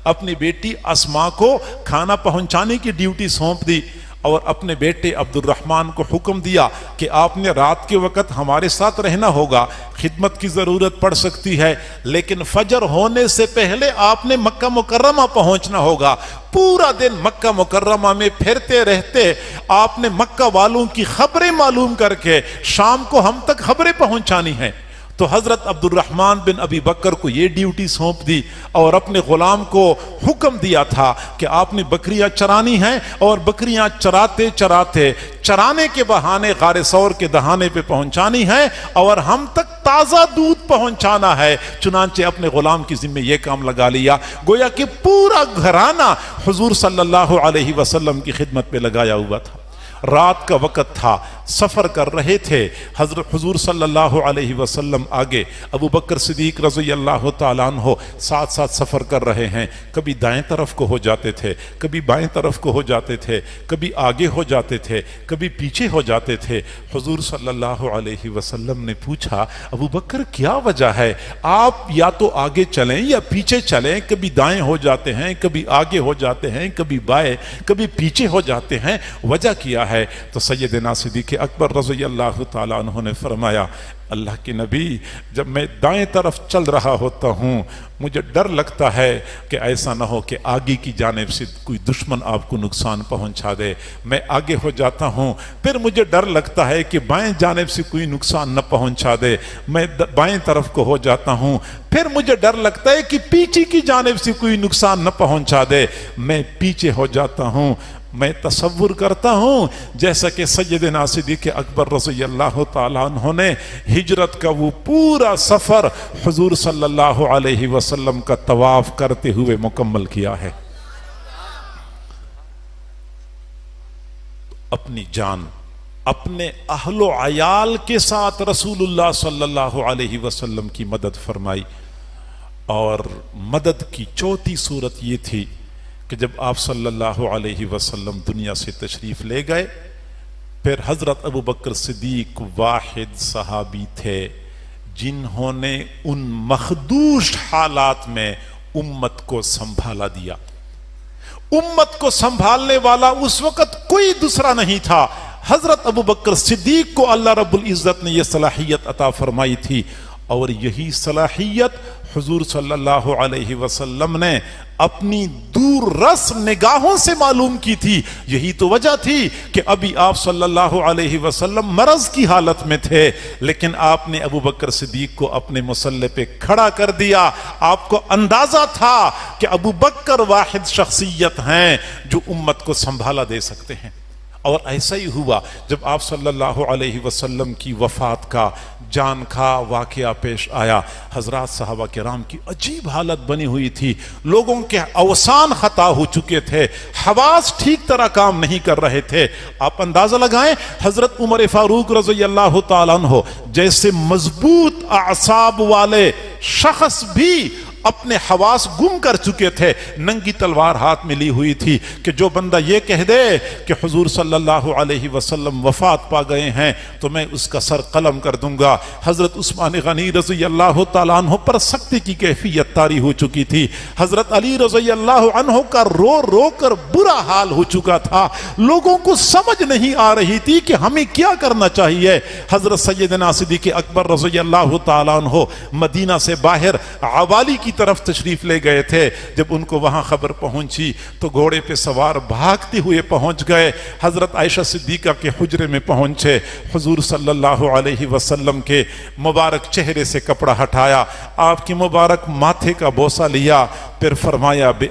اپنی بیٹی اسماء کو کھانا پہنچانے کی ڈیوٹی سونپ دی اور اپنے بیٹے عبد الرحمن کو حکم دیا کہ آپ نے رات کے وقت ہمارے ساتھ رہنا ہوگا، خدمت کی ضرورت پڑ سکتی ہے، لیکن فجر ہونے سے پہلے آپ نے مکہ مکرمہ پہنچنا ہوگا. پورا دن مکہ مکرمہ میں پھرتے رہتے آپ نے مکہ والوں کی خبریں معلوم کر کے شام کو ہم تک خبریں پہنچانی ہیں. تو حضرت عبد الرحمن بن ابی بکر کو یہ ڈیوٹی سونپ دی اور اپنے غلام کو حکم دیا تھا کہ آپ نے بکریاں چرانی ہیں، اور بکریاں چراتے چراتے چرانے کے بہانے غار ثور کے دہانے پہ پہنچانی ہیں اور ہم تک تازہ دودھ پہنچانا ہے. چنانچہ اپنے غلام کی ذمہ یہ کام لگا لیا، گویا کہ پورا گھرانہ حضور صلی اللہ علیہ وسلم کی خدمت پہ لگایا ہوا تھا. رات کا وقت تھا، سفر کر رہے تھے. حضرت حضور صلی اللہ علیہ وسلم آگے، ابو بکر صدیق رضی اللہ تعالیٰ عنہ ساتھ ساتھ سفر کر رہے ہیں. کبھی دائیں طرف کو ہو جاتے تھے، کبھی بائیں طرف کو ہو جاتے تھے، کبھی آگے ہو جاتے تھے، کبھی پیچھے ہو جاتے تھے. حضور صلی اللہ علیہ وسلم نے پوچھا، ابو بکر کیا وجہ ہے، آپ یا تو آگے چلیں یا پیچھے چلیں، کبھی دائیں ہو جاتے ہیں، کبھی آگے ہو جاتے ہیں، کبھی بائیں، کبھی پیچھے ہو جاتے ہیں، وجہ کیا ہے؟ تو سیدنا صدیق اکبر رضی اللہ تعالیٰ عنہ نے فرمایا، اللہ کے نبی، جب میں دائیں طرف چل رہا ہوتا ہوں مجھے ڈر لگتا ہے کہ ایسا نہ ہو کہ آگے کی جانب سے کوئی دشمن آپ کو نقصان پہنچا دے. میں آگے ہو جاتا ہوں، پھر مجھے ڈر لگتا ہے کہ بائیں جانب سے کوئی نقصان نہ پہنچا دے. میں بائیں طرف کو ہو جاتا ہوں، پھر مجھے ڈر لگتا ہے کہ پیچھے کی جانب سے کوئی نقصان نہ پہنچا دے. میں پیچھے ہو جاتا ہوں. میں تصور کرتا ہوں جیسا کہ سیدنا صدیق اکبر رضی اللہ تعالیٰ عنہ نے ہجرت کا وہ پورا سفر حضور صلی اللہ علیہ وسلم کا طواف کرتے ہوئے مکمل کیا ہے. اپنی جان، اپنے اہل و عیال کے ساتھ رسول اللہ صلی اللہ علیہ وسلم کی مدد فرمائی. اور مدد کی چوتھی صورت یہ تھی کہ جب آپ صلی اللہ علیہ وسلم دنیا سے تشریف لے گئے، پھر حضرت ابو بکر صدیق واحد صحابی تھے جنہوں نے ان مخدوش حالات میں امت کو سنبھالا دیا. امت کو سنبھالنے والا اس وقت کوئی دوسرا نہیں تھا. حضرت ابو بکر صدیق کو اللہ رب العزت نے یہ صلاحیت عطا فرمائی تھی، اور یہی صلاحیت حضور صلی اللہ علیہ وسلم نے اپنی دور رس نگاہوں سے معلوم کی تھی. یہی تو وجہ تھی کہ ابھی آپ صلی اللہ علیہ وسلم مرض کی حالت میں تھے، لیکن آپ نے ابو بکر صدیق کو اپنے مصلی پہ کھڑا کر دیا. آپ کو اندازہ تھا کہ ابو بکر واحد شخصیت ہیں جو امت کو سنبھالا دے سکتے ہیں. اور ایسا ہی ہوا جب آپ صلی اللہ علیہ وسلم کی وفات کا جان کا واقعہ پیش آیا. حضرات صحابہ کرام کی عجیب حالت بنی ہوئی تھی. لوگوں کے اوسان خطا ہو چکے تھے، حواس ٹھیک طرح کام نہیں کر رہے تھے. آپ اندازہ لگائیں، حضرت عمر فاروق رضی اللہ تعالیٰ عنہ جیسے مضبوط اعصاب والے شخص بھی اپنے حواس گم کر چکے تھے. ننگی تلوار ہاتھ میں لی ہوئی تھی کہ جو بندہ یہ کہہ دے کہ حضور صلی اللہ علیہ وسلم وفات پا گئے ہیں تو میں اس کا سر قلم کر دوں گا. حضرت عثمان غنی رضی اللہ تعالیٰ عنہ پر سختی کی کیفیت طاری ہو چکی تھی. حضرت علی رضی اللہ عنہ کا رو رو کر برا حال ہو چکا تھا. لوگوں کو سمجھ نہیں آ رہی تھی کہ ہمیں کیا کرنا چاہیے. حضرت سیدنا صدیق اکبر رضی اللہ تعالیٰ عنہ مدینہ سے باہر عوالی کی طرف تشریف لے گئے تھے. جب ان کو وہاں خبر پہنچی تو گھوڑے پہ سوار بھاگتے ہوئے پہنچ گئے. حضرت عائشہ صدیقہ کے حجرے میں پہنچے. حضور صلی اللہ علیہ وسلم کے مبارک چہرے سے کپڑا ہٹایا، آپ کی مبارک ماتھے کا بوسہ لیا، پھر فرمایا بے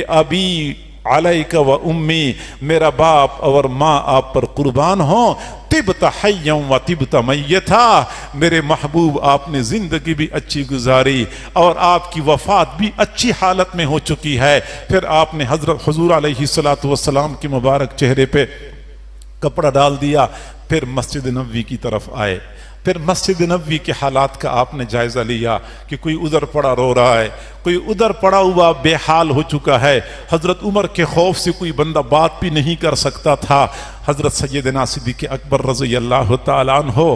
ابی علیک و امی، میرا باپ اور ماں آپ پر قربان ہوں. طبت حیا و طبت میتا، میرے محبوب آپ نے زندگی بھی اچھی گزاری اور آپ کی وفات بھی اچھی حالت میں ہو چکی ہے. پھر آپ نے حضرت حضور علیہ السلام کے مبارک چہرے پہ کپڑا ڈال دیا. پھر مسجد نبوی کی طرف آئے. پھر مسجد نبوی کے حالات کا آپ نے جائزہ لیا کہ کوئی ادھر پڑا رو رہا ہے، کوئی ادھر پڑا ہوا بے حال ہو چکا ہے. حضرت عمر کے خوف سے کوئی بندہ بات بھی نہیں کر سکتا تھا. حضرت سیدنا صدیق اکبر رضی اللہ تعالیٰ عنہ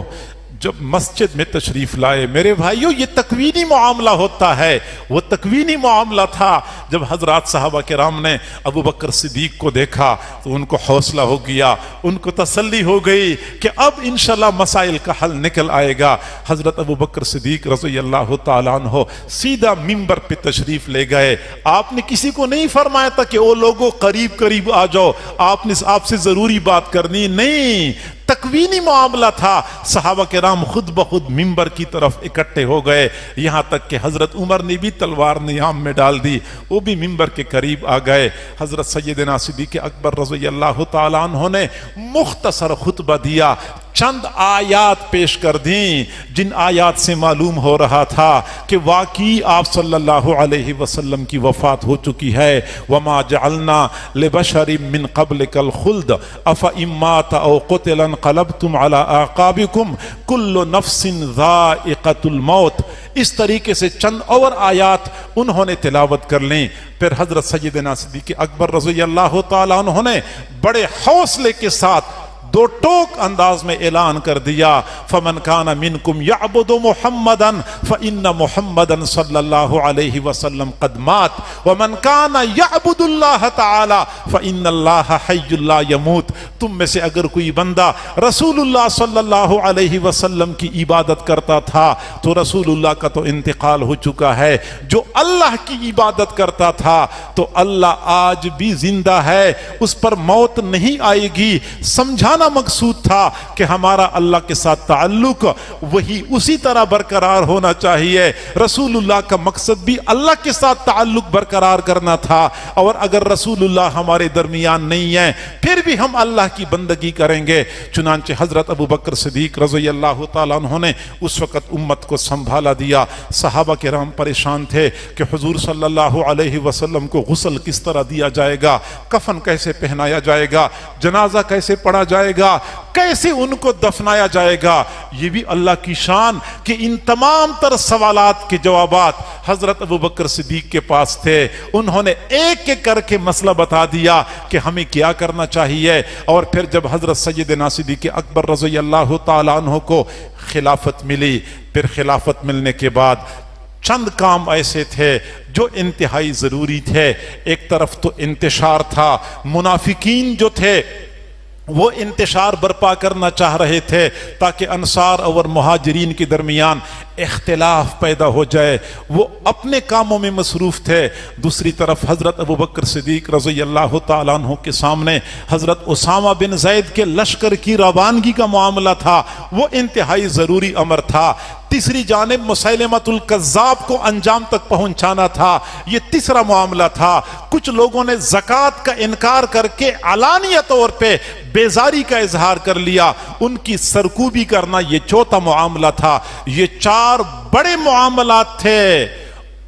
جب مسجد میں تشریف لائے، میرے بھائیوں یہ تکوینی معاملہ ہوتا ہے. وہ تکوینی معاملہ تھا. جب حضرات صحابہ کرام نے ابو بکر صدیق کو دیکھا تو ان کو حوصلہ ہو گیا، ان کو تسلی ہو گئی کہ اب انشاءاللہ مسائل کا حل نکل آئے گا. حضرت ابو بکر صدیق رضی اللہ تعالیٰ عنہ سیدھا منبر پہ تشریف لے گئے. آپ نے کسی کو نہیں فرمایا تھا کہ او لوگوں قریب قریب آ جاؤ، آپ سے ضروری بات کرنی نہیں. تکوینی معاملہ تھا. صحابہ کرام خود بخود منبر کی طرف اکٹھے ہو گئے، یہاں تک کہ حضرت عمر نے بھی تلوار نیام میں ڈال دی، وہ بھی منبر کے قریب آ گئے. حضرت سیدنا صدیق اکبر رضی اللہ تعالیٰ عنہ نے مختصر خطبہ دیا، چند آیات پیش کر دیں جن آیات سے معلوم ہو رہا تھا کہ واقعی آپ صلی اللہ علیہ وسلم کی وفات ہو چکی ہے. وما جعلنا لبشر من قبلک الخلد افإن مات او قتل انقلبتم على اعقابکم کل نفس ذائقۃ الموت. اس طریقے سے چند اور آیات انہوں نے تلاوت کر لیں. پھر حضرت سیدنا صدیق اکبر رضی اللہ تعالیٰ عنہ نے بڑے حوصلے کے ساتھ دو ٹوک انداز میں اعلان کر دیا، فمن کان منکم یعبد محمدا فإن محمدا صلی اللہ علیہ وسلم قد مات ومن کان یعبد اللہ تعالی فإن اللہ حی لا یموت. تم میں سے اگر کوئی بندہ رسول اللہ صلی اللہ علیہ وسلم کی عبادت کرتا تھا تو رسول اللہ کا تو انتقال ہو چکا ہے. جو اللہ کی عبادت کرتا تھا تو اللہ آج بھی زندہ ہے، اس پر موت نہیں آئے گی. سمجھانا مقصود تھا کہ ہمارا اللہ کے ساتھ تعلق وہی اسی طرح برقرار ہونا چاہیے. رسول اللہ کا مقصد بھی اللہ کے ساتھ تعلق برقرار کرنا تھا. اور اگر رسول اللہ ہمارے درمیان نہیں ہے پھر بھی ہم اللہ کی بندگی کریں گے. چنانچہ حضرت ابو بکر صدیق رضی اللہ تعالیٰ عنہ نے اس وقت امت کو سنبھالا دیا. صحابہ کرام پریشان تھے کہ حضور صلی اللہ علیہ وسلم کو غسل کس طرح دیا جائے گا، کفن کیسے پہنایا جائے گا، جنازہ کیسے پڑھا جائے گا، کیسے ان کو دفنایا جائے گا. یہ بھی اللہ کی شان کہ ان تمام تر سوالات کے جوابات حضرت ابو بکر صدیق کے پاس تھے. انہوں نے ایک ایک کر کے مسئلہ بتا دیا کہ ہمیں کیا کرنا چاہیے. اور پھر جب حضرت سیدنا صدیق اکبر رضی اللہ تعالیٰ عنہ کو خلافت ملی، پھر خلافت ملنے کے بعد چند کام ایسے تھے جو انتہائی ضروری تھے. ایک طرف تو انتشار تھا، منافقین جو تھے وہ انتشار برپا کرنا چاہ رہے تھے تاکہ انصار اور مہاجرین کے درمیان اختلاف پیدا ہو جائے، وہ اپنے کاموں میں مصروف تھے۔ دوسری طرف حضرت ابوبکر صدیق رضی اللہ تعالیٰ عنہ کے سامنے حضرت اسامہ بن زید کے لشکر کی روانگی کا معاملہ تھا، وہ انتہائی ضروری امر تھا۔ تیسری جانب مسیلمۃ الکذاب کو انجام تک پہنچانا تھا، یہ تیسرا معاملہ تھا۔ کچھ لوگوں نے زکوٰۃ کا انکار کر کے علانیہ طور پہ بیزاری کا اظہار کر لیا، ان کی سرکوبی کرنا یہ چوتھا معاملہ تھا۔ یہ چار بڑے معاملات تھے،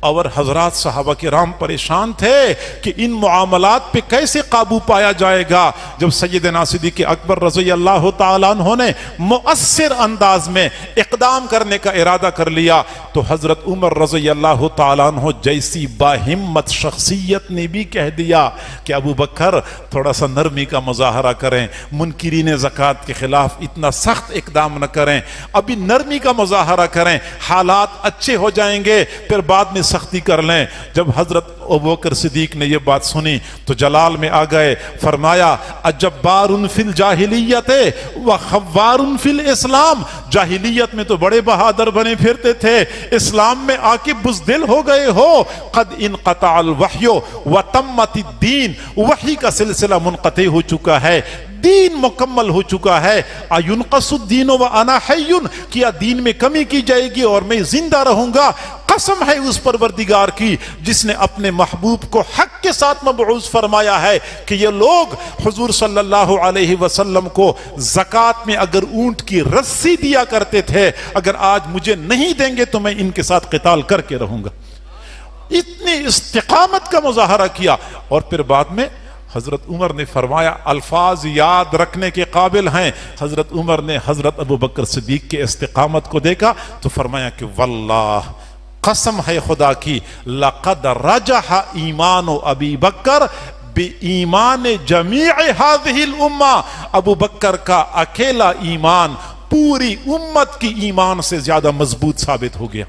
اور حضرات صحابہ کرام پریشان تھے کہ ان معاملات پہ کیسے قابو پایا جائے گا۔ جب سیدنا صدیق اکبر رضی اللہ تعالیٰ عنہ نے مؤثر انداز میں اقدام کرنے کا ارادہ کر لیا تو حضرت عمر رضی اللہ تعالیٰ عنہ جیسی باہمت شخصیت نے بھی کہہ دیا کہ ابو بکر تھوڑا سا نرمی کا مظاہرہ کریں، منکرین زکوٰۃ کے خلاف اتنا سخت اقدام نہ کریں، ابھی نرمی کا مظاہرہ کریں، حالات اچھے ہو جائیں گے پھر بعد میں سختی کر لیں۔ جب حضرت ابوبکر صدیق نے یہ بات سنی تو جلال میں آ گئے، فرمایا اجبار فی الجاہلیت وخوار فی الاسلام، جاہلیت میں تو بڑے بہادر بنے پھرتے تھے، اسلام میں آ کے بزدل ہو گئے ہو۔ قد انقطع الوحی وتمت الدین، وحی کا سلسلہ منقطع ہو چکا ہے، دین مکمل ہو چکا ہے۔ اینقص الدین وانا حی، کیا دین میں کمی کی جائے گی اور میں زندہ رہوں گا؟ قسم ہے اس پروردگار کی جس نے اپنے محبوب کو حق کے ساتھ مبعوث فرمایا ہے کہ یہ لوگ حضور صلی اللہ علیہ وسلم کو زکوٰۃ میں اگر اونٹ کی رسی دیا کرتے تھے، اگر آج مجھے نہیں دیں گے تو میں ان کے ساتھ قتال کر کے رہوں گا۔ اتنی استقامت کا مظاہرہ کیا۔ اور پھر بعد میں حضرت عمر نے فرمایا، الفاظ یاد رکھنے کے قابل ہیں، حضرت عمر نے حضرت ابوبکر صدیق کے استقامت کو دیکھا تو فرمایا کہ واللہ، قسم ہے خدا کی، لقد رجح ایمان ابی بکر بایمان جمیع هذه الامہ، ابو بکر کا اکیلا ایمان پوری امت کی ایمان سے زیادہ مضبوط ثابت ہو گیا،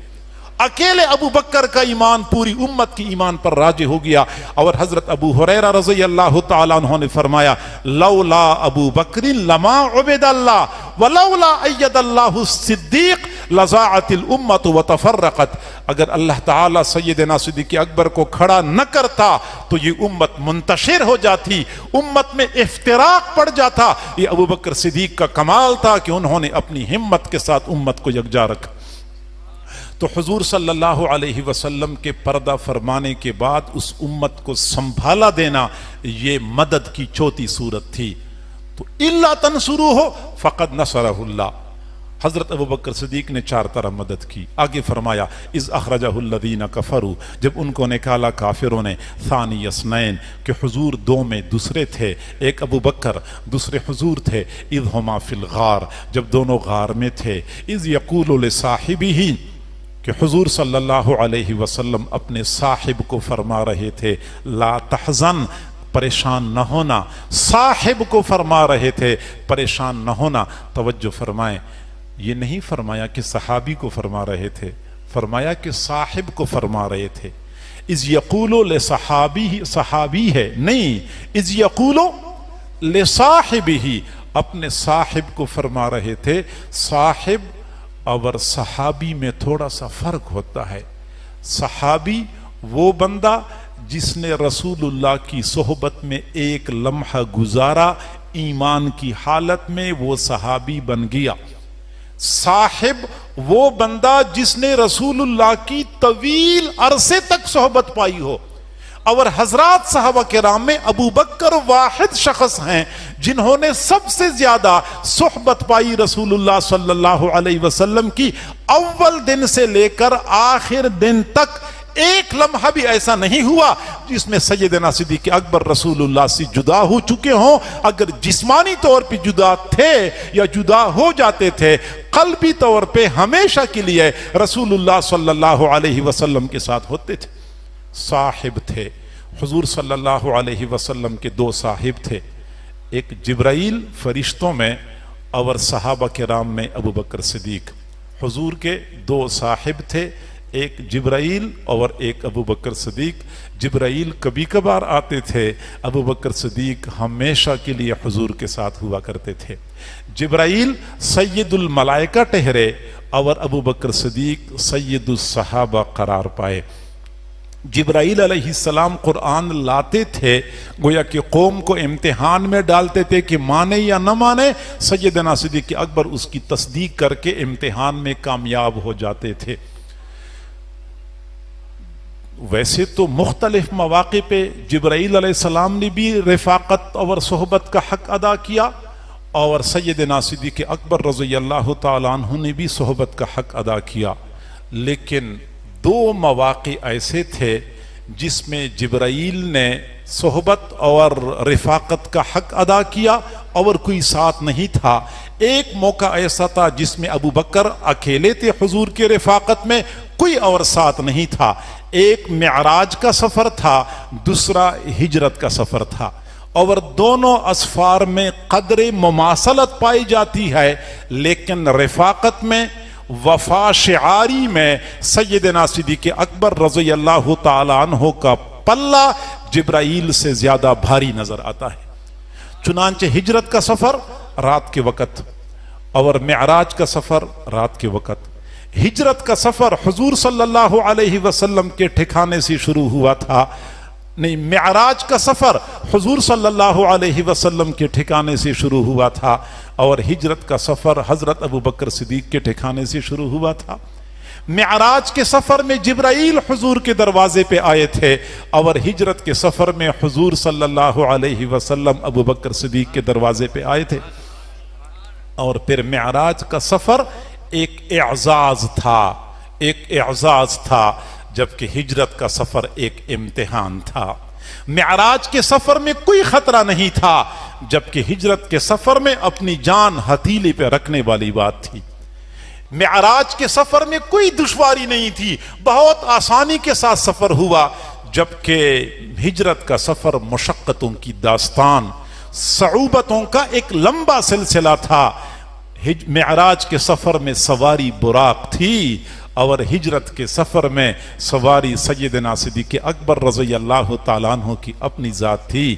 اکیلے ابو بکر کا ایمان پوری امت کی ایمان پر راجح ہو گیا۔ اور حضرت ابو ہریرہ رضی اللہ تعالیٰ عنہ نے فرمایا، لولا ابو بکر لما عبد اللہ ولولا اید اللہ الصدیق لضاعت الامت وتفرقت، اگر اللہ تعالیٰ سیدنا صدیق اکبر کو کھڑا نہ کرتا تو یہ امت منتشر ہو جاتی، امت میں افتراق پڑ جاتا۔ یہ ابو بکر صدیق کا کمال تھا کہ انہوں نے اپنی ہمت کے ساتھ امت کو یکجا رکھا۔ تو حضور صلی اللہ علیہ وسلم کے پردہ فرمانے کے بعد اس امت کو سنبھالا دینا یہ مدد کی چوتھی صورت تھی۔ تو الا تنصروہ فقد نصرہ اللہ، حضرت ابوبکر صدیق نے چار طرح مدد کی۔ آگے فرمایا اذ اخرجہ الذین کفروا، جب ان کو نکالا کافروں نے، ثانی اثنین، کہ حضور دو میں دوسرے تھے، ایک ابو بکر دوسرے حضور تھے، اذ ہما فی الغار، جب دونوں غار میں تھے، اذ یقول لصاحبہ، کہ حضور صلی اللہ علیہ وسلم اپنے صاحب کو فرما رہے تھے لا تحزن، پریشان نہ ہونا، صاحب کو فرما رہے تھے پریشان نہ ہونا۔ توجہ فرمائیں، یہ نہیں فرمایا کہ صحابی کو فرما رہے تھے، فرمایا کہ صاحب کو فرما رہے تھے۔ اذ یقولو لصحابی، صحابی ہے نہیں، اذ یقولو لصاحبہ، اپنے صاحب کو فرما رہے تھے۔ صاحب اور صحابی میں تھوڑا سا فرق ہوتا ہے۔ صحابی وہ بندہ جس نے رسول اللہ کی صحبت میں ایک لمحہ گزارا، ایمان کی حالت میں وہ صحابی بن گیا۔ صاحب وہ بندہ جس نے رسول اللہ کی طویل عرصے تک صحبت پائی ہو۔ اور حضرات صحابہ کرام میں ابو بکر واحد شخص ہیں جنہوں نے سب سے زیادہ صحبت پائی رسول اللہ صلی اللہ علیہ وسلم کی، اول دن سے لے کر آخر دن تک ایک لمحہ بھی ایسا نہیں ہوا جس میں سیدنا صدیق اکبر رسول اللہ سے جدا ہو چکے ہوں۔ اگر جسمانی طور پہ جدا تھے یا جدا ہو جاتے تھے، قلبی طور پہ ہمیشہ کے لیے رسول اللہ صلی اللہ علیہ وسلم کے ساتھ ہوتے تھے۔ صاحب تھے حضور صلی اللہ علیہ وسلم کے دو صاحب تھے، ایک جبرائیل فرشتوں میں اور صحابہ کرام میں ابو بکر صدیق۔ حضور کے دو صاحب تھے، ایک جبرائیل اور ایک ابو بکر صدیق۔ جبرائیل کبھی کبھار آتے تھے، ابو بکر صدیق ہمیشہ کے لیے حضور کے ساتھ ہوا کرتے تھے۔ جبرائیل سید الملائکہ ٹھہرے اور ابو بکر صدیق سید الصحابہ قرار پائے۔ جبرائیل علیہ السلام قرآن لاتے تھے، گویا کہ قوم کو امتحان میں ڈالتے تھے کہ مانے یا نہ مانے، سیدنا صدیق اکبر اس کی تصدیق کر کے امتحان میں کامیاب ہو جاتے تھے۔ ویسے تو مختلف مواقع پہ جبرائیل علیہ السلام نے بھی رفاقت اور صحبت کا حق ادا کیا، اور سیدنا صدیق اکبر رضی اللہ تعالیٰ عنہ نے بھی صحبت کا حق ادا کیا، لیکن دو مواقع ایسے تھے جس میں جبرائیل نے صحبت اور رفاقت کا حق ادا کیا اور کوئی ساتھ نہیں تھا۔ ایک موقع ایسا تھا جس میں ابو بکر اکیلے تھے حضور کے رفاقت میں، کوئی اور ساتھ نہیں تھا۔ ایک معراج کا سفر تھا، دوسرا ہجرت کا سفر تھا، اور دونوں اسفار میں قدر مماثلت پائی جاتی ہے، لیکن رفاقت میں، وفا شعاری میں سیدنا صدیق اکبر رضی اللہ تعالی عنہ کا پلہ جبرائیل سے زیادہ بھاری نظر آتا ہے۔ چنانچہ ہجرت کا سفر رات کے وقت اور معراج کا سفر رات کے وقت۔ ہجرت کا سفر حضور صلی اللہ علیہ وسلم کے ٹھکانے سے شروع ہوا تھا، نہیں، معراج کا سفر حضور صلی اللہ علیہ وسلم کے ٹھکانے سے شروع ہوا تھا، اور ہجرت کا سفر حضرت ابو بکر صدیق کے ٹھکانے سے شروع ہوا تھا۔ معراج کے سفر میں جبرائیل حضور کے دروازے پہ آئے تھے، اور ہجرت کے سفر میں حضور صلی اللہ علیہ وسلم ابو بکر صدیق کے دروازے پہ آئے تھے۔ اور پھر معراج کا سفر ایک اعزاز تھا، جبکہ ہجرت کا سفر ایک امتحان تھا۔ معراج کے سفر میں کوئی خطرہ نہیں تھا، جبکہ ہجرت کے سفر میں اپنی جان ہتھیلی پہ رکھنے والی بات تھی۔ معراج کے سفر میں کوئی دشواری نہیں تھی، بہت آسانی کے ساتھ سفر ہوا، جبکہ ہجرت کا سفر مشقتوں کی داستان، صعوبتوں کا ایک لمبا سلسلہ تھا۔ معراج کے سفر میں سواری براق تھی، اور ہجرت کے سفر میں سواری سیدنا صدیق اکبر رضی اللہ تعالیٰ عنہ کی اپنی ذات تھی۔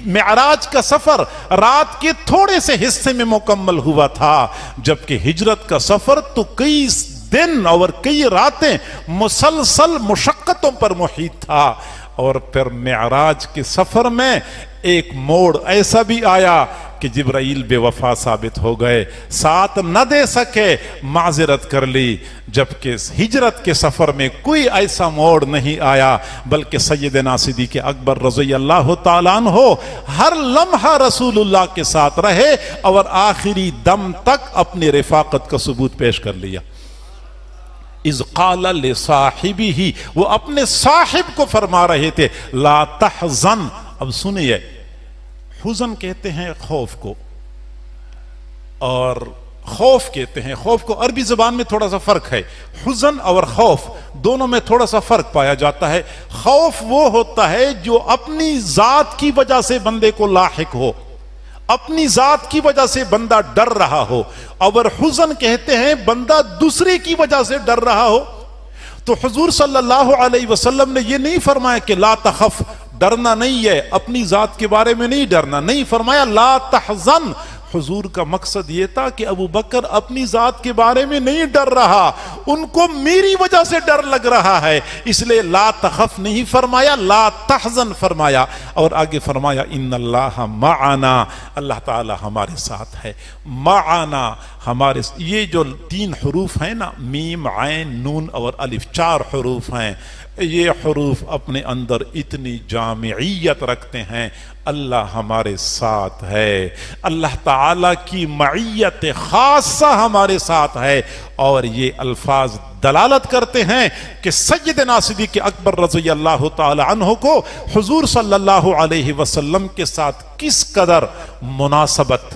معراج کا سفر رات کے تھوڑے سے حصے میں مکمل ہوا تھا، جبکہ ہجرت کا سفر تو کئی دن اور کئی راتیں مسلسل مشقتوں پر محیط تھا۔ اور پھر معراج کے سفر میں ایک موڑ ایسا بھی آیا کہ جبرائیل بے وفا ثابت ہو گئے، ساتھ نہ دے سکے، معذرت کر لی، جبکہ ہجرت کے سفر میں کوئی ایسا موڑ نہیں آیا، بلکہ سیدنا صدیق اکبر رضی اللہ تعالیٰ عنہ ہر لمحہ رسول اللہ کے ساتھ رہے، اور آخری دم تک اپنی رفاقت کا ثبوت پیش کر لیا۔ اذ قال لصاحبہ، وہ اپنے صاحب کو فرما رہے تھے، لا تحزن۔ اب سنیے، حزن کہتے ہیں خوف کو، اور خوف کہتے ہیں، خوف کو عربی زبان میں تھوڑا سا فرق ہے، حزن اور خوف دونوں میں تھوڑا سا فرق پایا جاتا ہے۔ خوف وہ ہوتا ہے جو اپنی ذات کی وجہ سے بندے کو لاحق ہو، اپنی ذات کی وجہ سے بندہ ڈر رہا ہو، اور حزن کہتے ہیں بندہ دوسرے کی وجہ سے ڈر رہا ہو۔ تو حضور صلی اللہ علیہ وسلم نے یہ نہیں فرمایا کہ لا تخف، ڈرنا نہیں ہے، اپنی ذات کے بارے میں نہیں ڈرنا، نہیں فرمایا لا تحزن۔ حضور کا مقصد یہ تھا کہ ابو بکر اپنی ذات کے بارے میں نہیں ڈر رہا، ان کو میری وجہ سے ڈر لگ رہا ہے، اس لیے لا تخف نہیں فرمایا، لا تحزن فرمایا، اور آگے فرمایا ان اللہ معنا، اللہ تعالی ہمارے ساتھ ہے۔ معنا ہمارے، یہ جو 3 حروف ہیں نا، میم، عین، نون اور الف، 4 حروف ہیں، یہ حروف اپنے اندر اتنی جامعیت رکھتے ہیں۔ اللہ ہمارے ساتھ ہے، اللہ تعالی کی معیت خاصہ ہمارے ساتھ ہے، اور یہ الفاظ دلالت کرتے ہیں کہ سیدنا صدیق اکبر رضی اللہ تعالی عنہ کو حضور صلی اللہ علیہ وسلم کے ساتھ کس قدر مناسبت،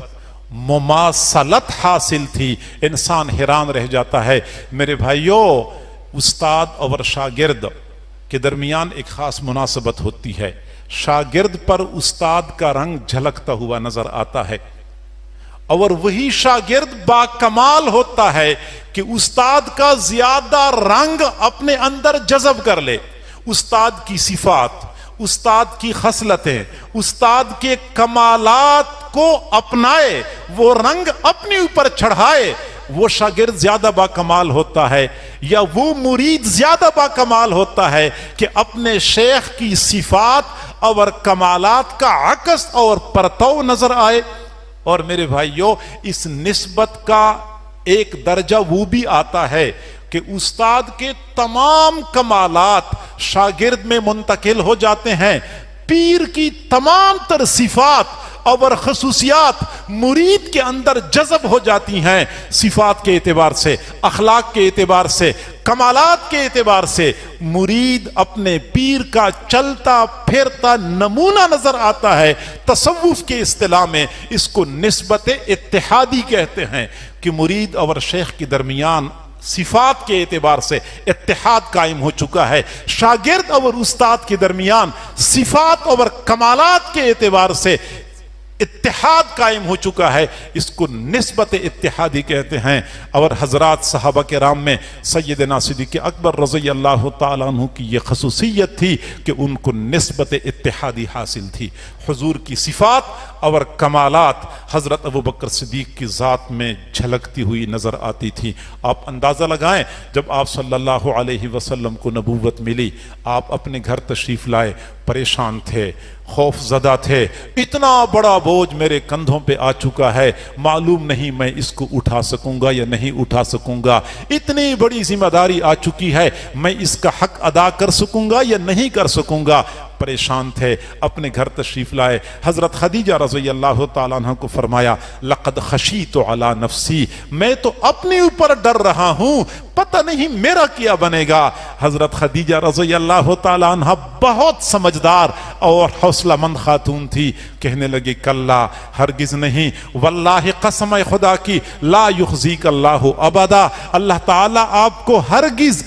مماثلت حاصل تھی، انسان حیران رہ جاتا ہے۔ میرے بھائیوں، استاد اور شاگرد کے درمیان ایک خاص مناسبت ہوتی ہے، شاگرد پر استاد کا رنگ جھلکتا ہوا نظر آتا ہے، اور وہی شاگرد با کمال ہوتا ہے کہ استاد کا زیادہ رنگ اپنے اندر جذب کر لے، استاد کی صفات، استاد کی خصلتیں، استاد کے کمالات کو اپنائے، وہ رنگ اپنے اوپر چڑھائے، وہ شاگرد زیادہ باکمال ہوتا ہے یا وہ مرید زیادہ باکمال ہوتا ہے کہ اپنے شیخ کی صفات اور کمالات کا عکس اور پرتو نظر آئے؟ اور میرے بھائیوں، اس نسبت کا ایک درجہ وہ بھی آتا ہے کہ استاد کے تمام کمالات شاگرد میں منتقل ہو جاتے ہیں، پیر کی تمام تر صفات اور خصوصیات مرید کے اندر جذب ہو جاتی ہیں، صفات کے اعتبار سے، اخلاق کے اعتبار سے، کمالات کے اعتبار سے مرید اپنے پیر کا چلتا پھرتا نمونہ نظر آتا ہے۔ تصوف کے اصطلاح میں اس کو نسبت اتحادی کہتے ہیں کہ مرید اور شیخ کے درمیان صفات کے اعتبار سے اتحاد قائم ہو چکا ہے، شاگرد اور استاد کے درمیان صفات اور کمالات کے اعتبار سے اتحاد قائم ہو چکا ہے، اس کو نسبت اتحادی کہتے ہیں۔ اور حضرات صحابہ کرام میں سیدنا صدیق اکبر رضی اللہ تعالیٰ عنہ کی یہ خصوصیت تھی کہ ان کو نسبت اتحادی حاصل تھی۔ حضور کی صفات اور کمالات حضرت ابوبکر صدیق کی ذات میں جھلکتی ہوئی نظر آتی تھی۔ آپ اندازہ لگائیں، جب آپ صلی اللہ علیہ وسلم کو نبوت ملی، آپ اپنے گھر تشریف لائے، پریشان تھے، خوف زدہ تھے، اتنا بڑا بوجھ میرے کندھوں پہ آ چکا ہے، معلوم نہیں میں اس کو اٹھا سکوں گا یا نہیں اٹھا سکوں گا، اتنی بڑی ذمہ داری آ چکی ہے، میں اس کا حق ادا کر سکوں گا یا نہیں کر سکوں گا۔ پریشان تھے، اپنے گھر تشریف لائے، حضرت خدیجہ رضی اللہ تعالیٰ عنہ کو فرمایا لقد خشیت علی نفسی، میں تو اپنے اوپر ڈر رہا ہوں، پتہ نہیں میرا کیا بنے گا۔ حضرت خدیجہ رضی اللہ تعالیٰ عنہ بہت سمجھدار اور حوصلہ مند خاتون تھی، کہنے لگے کلا، ہرگز نہیں، واللہ قسم خدا کی، لا یخزیک اللہ ابدا، اللہ تعالیٰ آپ کو ہرگز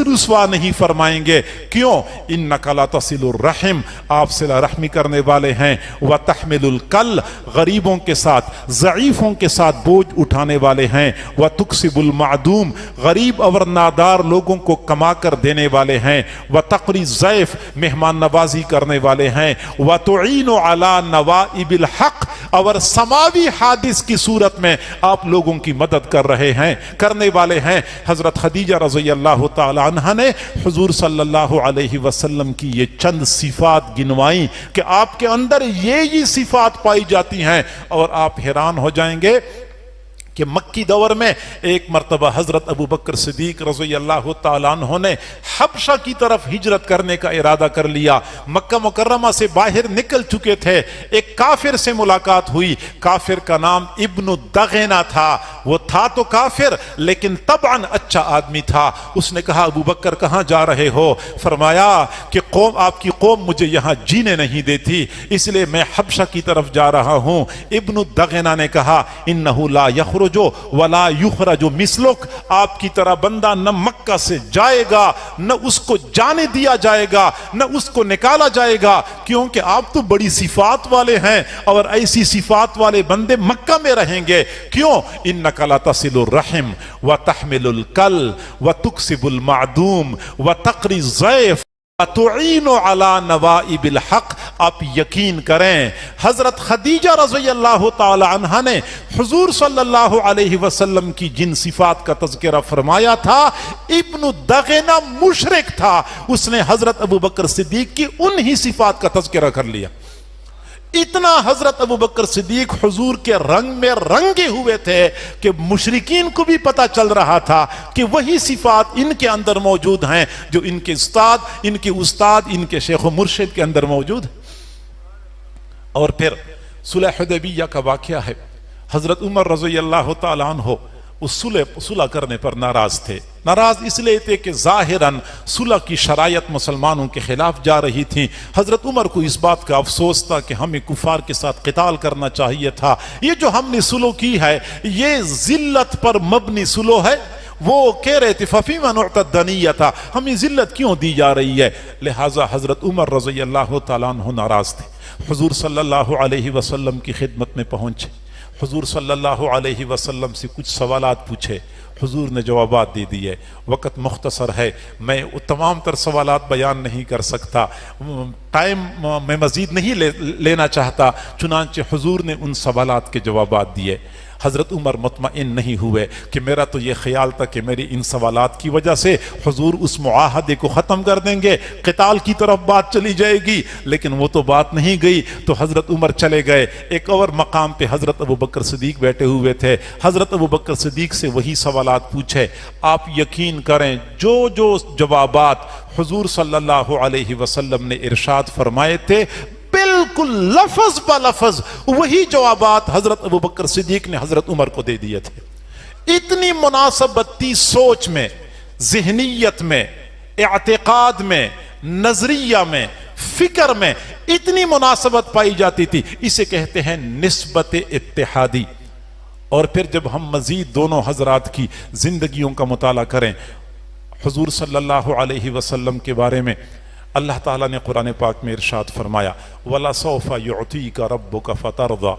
رسوا نہیں فرمائیں گے۔ کیوں؟ انک لا تصل الرحم، آپ صلہ رحمی کرنے والے ہیں، وتحمل الکل، غریبوں کے ساتھ، ضعیفوں کے ساتھ بوجھ اٹھانے والے ہیں، وتکسب المعدوم، غریب اور نادار لوگوں کو کما کر دینے والے ہیں، وتقری الضیف، مہمان نوازی کرنے والے ہیں، وتعین علی نوائب الحق، اور سماوی حادث کی صورت میں آپ لوگوں کی مدد کر رہے ہیں، کرنے والے ہیں۔ حضرت خدیجہ رضی اللہ تعالی عنہ نے حضور صلی اللہ علیہ وسلم کی یہ چند صفات گنوائیں کہ آپ کے اندر یہ صفات پائی جاتی ہیں، اور آپ حیران ہو جائیں گے کہ مکی دور میں ایک مرتبہ حضرت ابوبکر صدیق رضی اللہ تعالیٰ عنہ نے حبشہ کی طرف ہجرت کرنے کا ارادہ کر لیا، مکہ مکرمہ سے باہر نکل چکے تھے، ایک کافر سے ملاقات ہوئی، کافر کا نام ابن دغینہ تھا، وہ تھا تو کافر لیکن طبعاً اچھا آدمی تھا۔ اس نے کہا ابوبکر کہاں جا رہے ہو؟ فرمایا کہ آپ کی قوم مجھے یہاں جینے نہیں دیتی، اس لیے میں حبشہ کی طرف جا رہا ہوں۔ ابن دغینہ نے کہا انہ لا یخرج ولا یخرج مثلک، آپ کی طرح بندہ نہ مکہ سے جائے گا، نہ اس کو جانے دیا جائے گا، نہ اس کو نکالا جائے گا، کیونکہ آپ تو بڑی صفات والے ہیں، اور ایسی صفات والے بندے مکہ میں رہیں گے۔ کیوں؟ انک لا تصل الرحم وتحمل الکل وتکسب المعدوم وتقری الضیف وتعین علی نوائب الحق۔ آپ یقین کریں، حضرت خدیجہ رضی اللہ تعالی عنہ نے حضور صلی اللہ علیہ وسلم کی جن صفات کا تذکرہ فرمایا تھا، ابن دغینہ مشرک تھا، اس نے حضرت ابوبکر صدیق کی انہی صفات کا تذکرہ کر لیا۔ اتنا حضرت ابوبکر صدیق حضور کے رنگ میں رنگے ہوئے تھے کہ مشرکین کو بھی پتا چل رہا تھا کہ وہی صفات ان کے اندر موجود ہیں جو ان کے استاد ان کے شیخ و مرشد کے اندر موجود ہیں۔ اور پھر صلح حدیبیہ کا واقعہ ہے، حضرت عمر رضی اللہ تعالیٰ عنہ اس صلح کرنے پر ناراض تھے، ناراض اس لیے تھے کہ ظاہراً صلح کی شرائط مسلمانوں کے خلاف جا رہی تھی۔ حضرت عمر کو اس بات کا افسوس تھا کہ ہمیں کفار کے ساتھ قتال کرنا چاہیے تھا، یہ جو ہم نے صلح کی ہے یہ ذلت پر مبنی صلح ہے، وہ کہہ رہے تھے فَفِيمَ نُعْتَ الدَّنِيَّةَ، ہمیں ذلت کیوں دی جا رہی ہے؟ لہٰذا حضرت عمر رضی اللہ تعالیٰ عنہ ناراض تھے، حضور صلی اللہ علیہ وسلم کی خدمت میں پہنچے، حضور صلی اللہ علیہ وسلم سے کچھ سوالات پوچھے، حضور نے جوابات دے دیے۔ وقت مختصر ہے، میں تمام تر سوالات بیان نہیں کر سکتا، ٹائم میں مزید نہیں لینا چاہتا، چنانچہ حضور نے ان سوالات کے جوابات دیے۔ حضرت عمر مطمئن نہیں ہوئے کہ میرا تو یہ خیال تھا کہ میری ان سوالات کی وجہ سے حضور اس معاہدے کو ختم کر دیں گے، قتال کی طرف بات چلی جائے گی، لیکن وہ تو بات نہیں گئی۔ تو حضرت عمر چلے گئے۔ ایک اور مقام پہ حضرت ابوبکر صدیق بیٹھے ہوئے تھے۔ حضرت ابوبکر صدیق سے وہی سوالات پوچھے۔ آپ یقین کریں جو جوابات حضور صلی اللہ علیہ وسلم نے ارشاد فرمائے تھے، بالکل لفظ با لفظ وہی جوابات حضرت ابوبکر صدیق نے حضرت عمر کو دے دیے تھے۔ اتنی مناسبت تھی سوچ میں، ذہنیت میں، اعتقاد میں، نظریہ میں، فکر میں، اتنی مناسبت پائی جاتی تھی۔ اسے کہتے ہیں نسبت اتحادی۔ اور پھر جب ہم مزید دونوں حضرات کی زندگیوں کا مطالعہ کریں، حضور صلی اللہ علیہ وسلم کے بارے میں اللہ تعالیٰ نے قرآن پاک میں ارشاد فرمایا وَلَسَوْفَ يُعْطِيكَ رَبُّكَ فَتَرْضَى،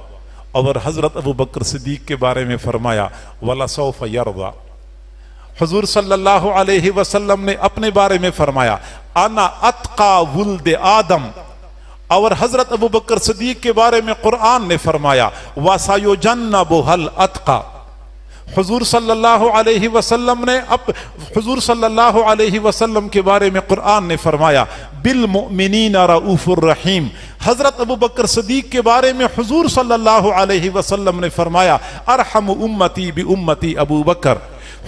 اور حضرت ابوبکر صدیق کے بارے میں فرمایا وَلَسَوْفَ يَرْضَى۔ حضور صلی اللہ علیہ وسلم نے اپنے بارے میں فرمایا انا اتقى ولد آدم، اور حضرت ابوبکر صدیق کے بارے میں قرآن نے فرمایا وَسَيُجَنَّبُهَا الْأَتْقَى۔ حضور صلی اللہ علیہ وسلم نے حضور صلی اللہ علیہ وسلم کے بارے میں قرآن نے فرمایا بالمؤمنین رؤوف الرحیم۔ حضرت ابوبکر صدیق کے بارے میں حضور صلی اللہ علیہ وسلم نے فرمایا ارحم امتی بامتی ابو بکر۔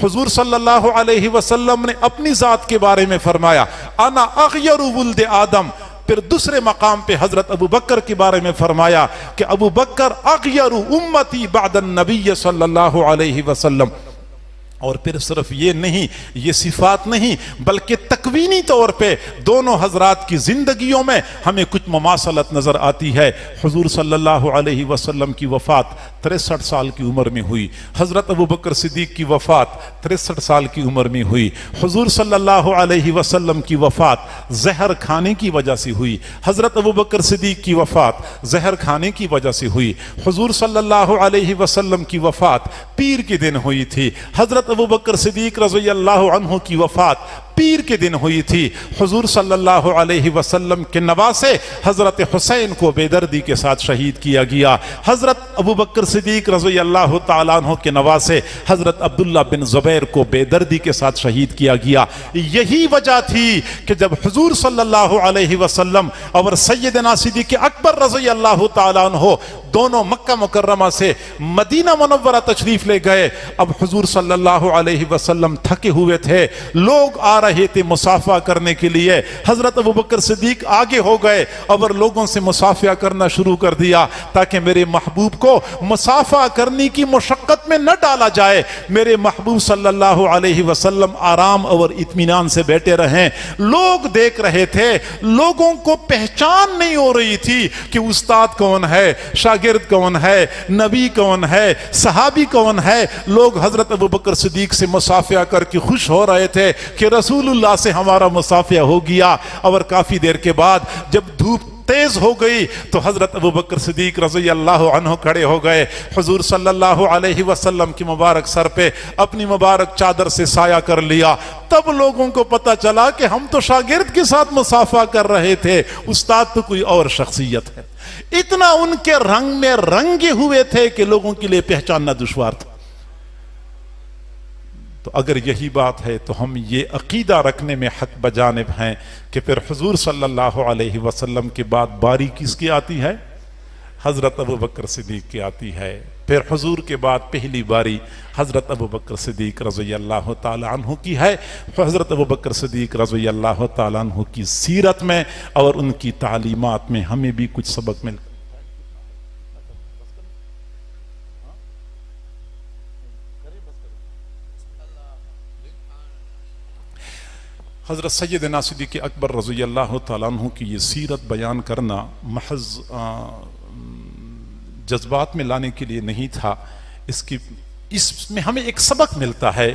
حضور صلی اللہ علیہ وسلم نے اپنی ذات کے بارے میں فرمایا انا اغیر ولد آدم۔ پھر دوسرے مقام پہ حضرت ابو بکر کے بارے میں فرمایا کہ ابو بکر اغیر امتی بعد النبی صلی اللہ علیہ وسلم۔ اور پھر صرف یہ نہیں، یہ صفات نہیں، بلکہ تکوینی طور پہ دونوں حضرات کی زندگیوں میں ہمیں کچھ مماثلت نظر آتی ہے۔ حضور صلی اللہ علیہ وسلم کی وفات 63 سال کی عمر میں ہوئی، حضرت ابوبکر صدیق کی وفات 63 سال کی عمر میں ہوئی۔ حضور صلی اللہ علیہ وسلم کی وفات زہر کھانے کی وجہ سے ہوئی، حضرت ابوبکر صدیق کی وفات زہر کھانے کی وجہ سے ہوئی۔ حضور صلی اللہ علیہ وسلم کی وفات پیر کے دن ہوئی تھی، حضرت ابوبکر صدیق رضی اللہ عنہ کی وفات پیر کے دن ہوئی تھی۔ حضور صلی اللہ علیہ وسلم کے نواسے حضرت حسین کو بے دردی کے ساتھ شہید کیا گیا۔ حضرت ابوبکر صدیق رضی اللہ تعالیٰ عنہ کے نواسے حضرت عبداللہ بن زبیر کو بے دردی کے ساتھ شہید کیا گیا۔ یہی وجہ تھی کہ جب حضور صلی اللہ علیہ وسلم اور سیدنا صدیق اکبر رضی اللہ تعالیٰ عنہ دونوں مکہ مکرمہ سے مدینہ منورہ تشریف لے گئے، اب حضور صلی اللہ علیہ وسلم تھکے ہوئے تھے، لوگ آ رہے تھے مصافحہ کرنے کے لیے۔ حضرت ابوبکر صدیق آگے ہو گئے اور لوگوں سے مصافحہ کرنا شروع کر دیا تاکہ میرے محبوب کو مصافحہ کرنے کی مشقت میں نہ ڈالا جائے، میرے محبوب صلی اللہ علیہ وسلم آرام اور اطمینان سے بیٹھے رہیں۔ لوگ دیکھ رہے تھے، لوگوں کو پہچان نہیں ہو رہی تھی کہ استاد کون ہے، شاگرد کون ہے، نبی کون ہے، صحابی کون ہے۔ لوگ حضرت ابوبکر صدیق سے مصافحہ کر کے خوش ہو رہے تھے کہ رسول اللہ سے ہمارا مصافحہ ہو گیا۔ اور کافی دیر کے بعد جب دھوپ تیز ہو گئی تو حضرت ابوبکر صدیق رضی اللہ عنہ کھڑے ہو گئے، حضور صلی اللہ علیہ وسلم کی مبارک سر پہ اپنی مبارک چادر سے سایہ کر لیا۔ تب لوگوں کو پتا چلا کہ ہم تو شاگرد کے ساتھ مصافحہ کر رہے تھے، استاد تو کوئی اور شخصیت ہے۔ اتنا ان کے رنگ میں رنگے ہوئے تھے کہ لوگوں کے لیے پہچاننا دشوار تھا۔ تو اگر یہی بات ہے تو ہم یہ عقیدہ رکھنے میں حق بجانب ہیں کہ پھر حضور صلی اللہ علیہ وسلم کے بعد باری کس کی آتی ہے؟ حضرت ابوبکر صدیق کی آتی ہے۔ پھر حضور کے بعد پہلی باری حضرت ابوبکر صدیق رضی اللہ تعالی عنہ کی ہے۔ حضرت ابوبکر صدیق رضی اللہ تعالی عنہ کی سیرت میں اور ان کی تعلیمات میں ہمیں بھی کچھ سبق ملتا ہے۔ حضرت سیدنا صدیق اکبر رضی اللہ تعالیٰ عنہ کی یہ سیرت بیان کرنا محض جذبات میں لانے کے لیے نہیں تھا، اس میں ہمیں ایک سبق ملتا ہے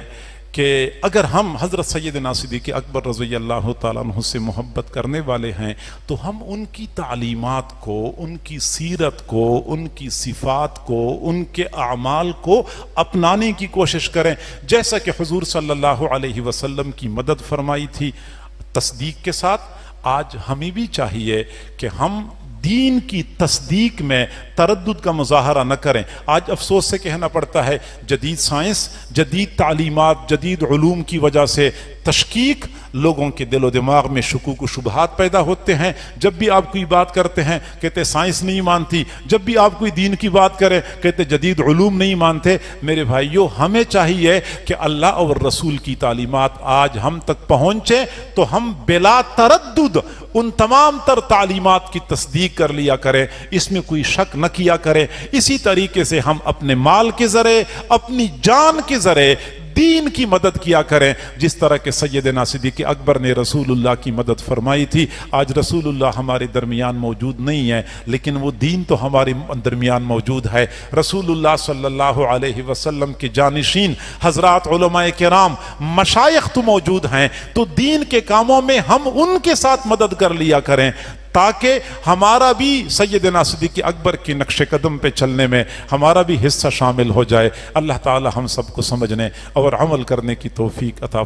کہ اگر ہم حضرت سیدنا صدیق اکبر رضی اللہ تعالیٰ عنہ سے محبت کرنے والے ہیں تو ہم ان کی تعلیمات کو، ان کی سیرت کو، ان کی صفات کو، ان کے اعمال کو اپنانے کی کوشش کریں، جیسا کہ حضور صلی اللہ علیہ وسلم کی مدد فرمائی تھی تصدیق کے ساتھ۔ آج ہمیں بھی چاہیے کہ ہم دین کی تصدیق میں تردد کا مظاہرہ نہ کریں۔ آج افسوس سے کہنا پڑتا ہے جدید سائنس، جدید تعلیمات، جدید علوم کی وجہ سے تشکیک، لوگوں کے دل و دماغ میں شکوک و شبہات پیدا ہوتے ہیں۔ جب بھی آپ کوئی بات کرتے ہیں کہتے سائنس نہیں مانتی، جب بھی آپ کوئی دین کی بات کریں کہتے جدید علوم نہیں مانتے۔ میرے بھائیو، ہمیں چاہیے کہ اللہ اور رسول کی تعلیمات آج ہم تک پہنچے تو ہم بلا تردد ان تمام تر تعلیمات کی تصدیق کر لیا کریں، اس میں کوئی شک نہ کیا کریں۔ اسی طریقے سے ہم اپنے مال کے ذریعے، اپنی جان کے ذریعے دین کی مدد کیا کریں، جس طرح کہ سیدنا صدیق اکبر نے رسول اللہ کی مدد فرمائی تھی۔ آج رسول اللہ ہمارے درمیان موجود نہیں ہے، لیکن وہ دین تو ہمارے درمیان موجود ہے۔ رسول اللہ صلی اللہ علیہ وسلم کے جانشین حضرات علماء کرام، مشائخ تو موجود ہیں، تو دین کے کاموں میں ہم ان کے ساتھ مدد کر لیا کریں، تاکہ ہمارا بھی سیدنا صدیق اکبر کے نقش قدم پہ چلنے میں ہمارا بھی حصہ شامل ہو جائے۔ اللہ تعالی ہم سب کو سمجھنے اور عمل کرنے کی توفیق عطا فرمائے۔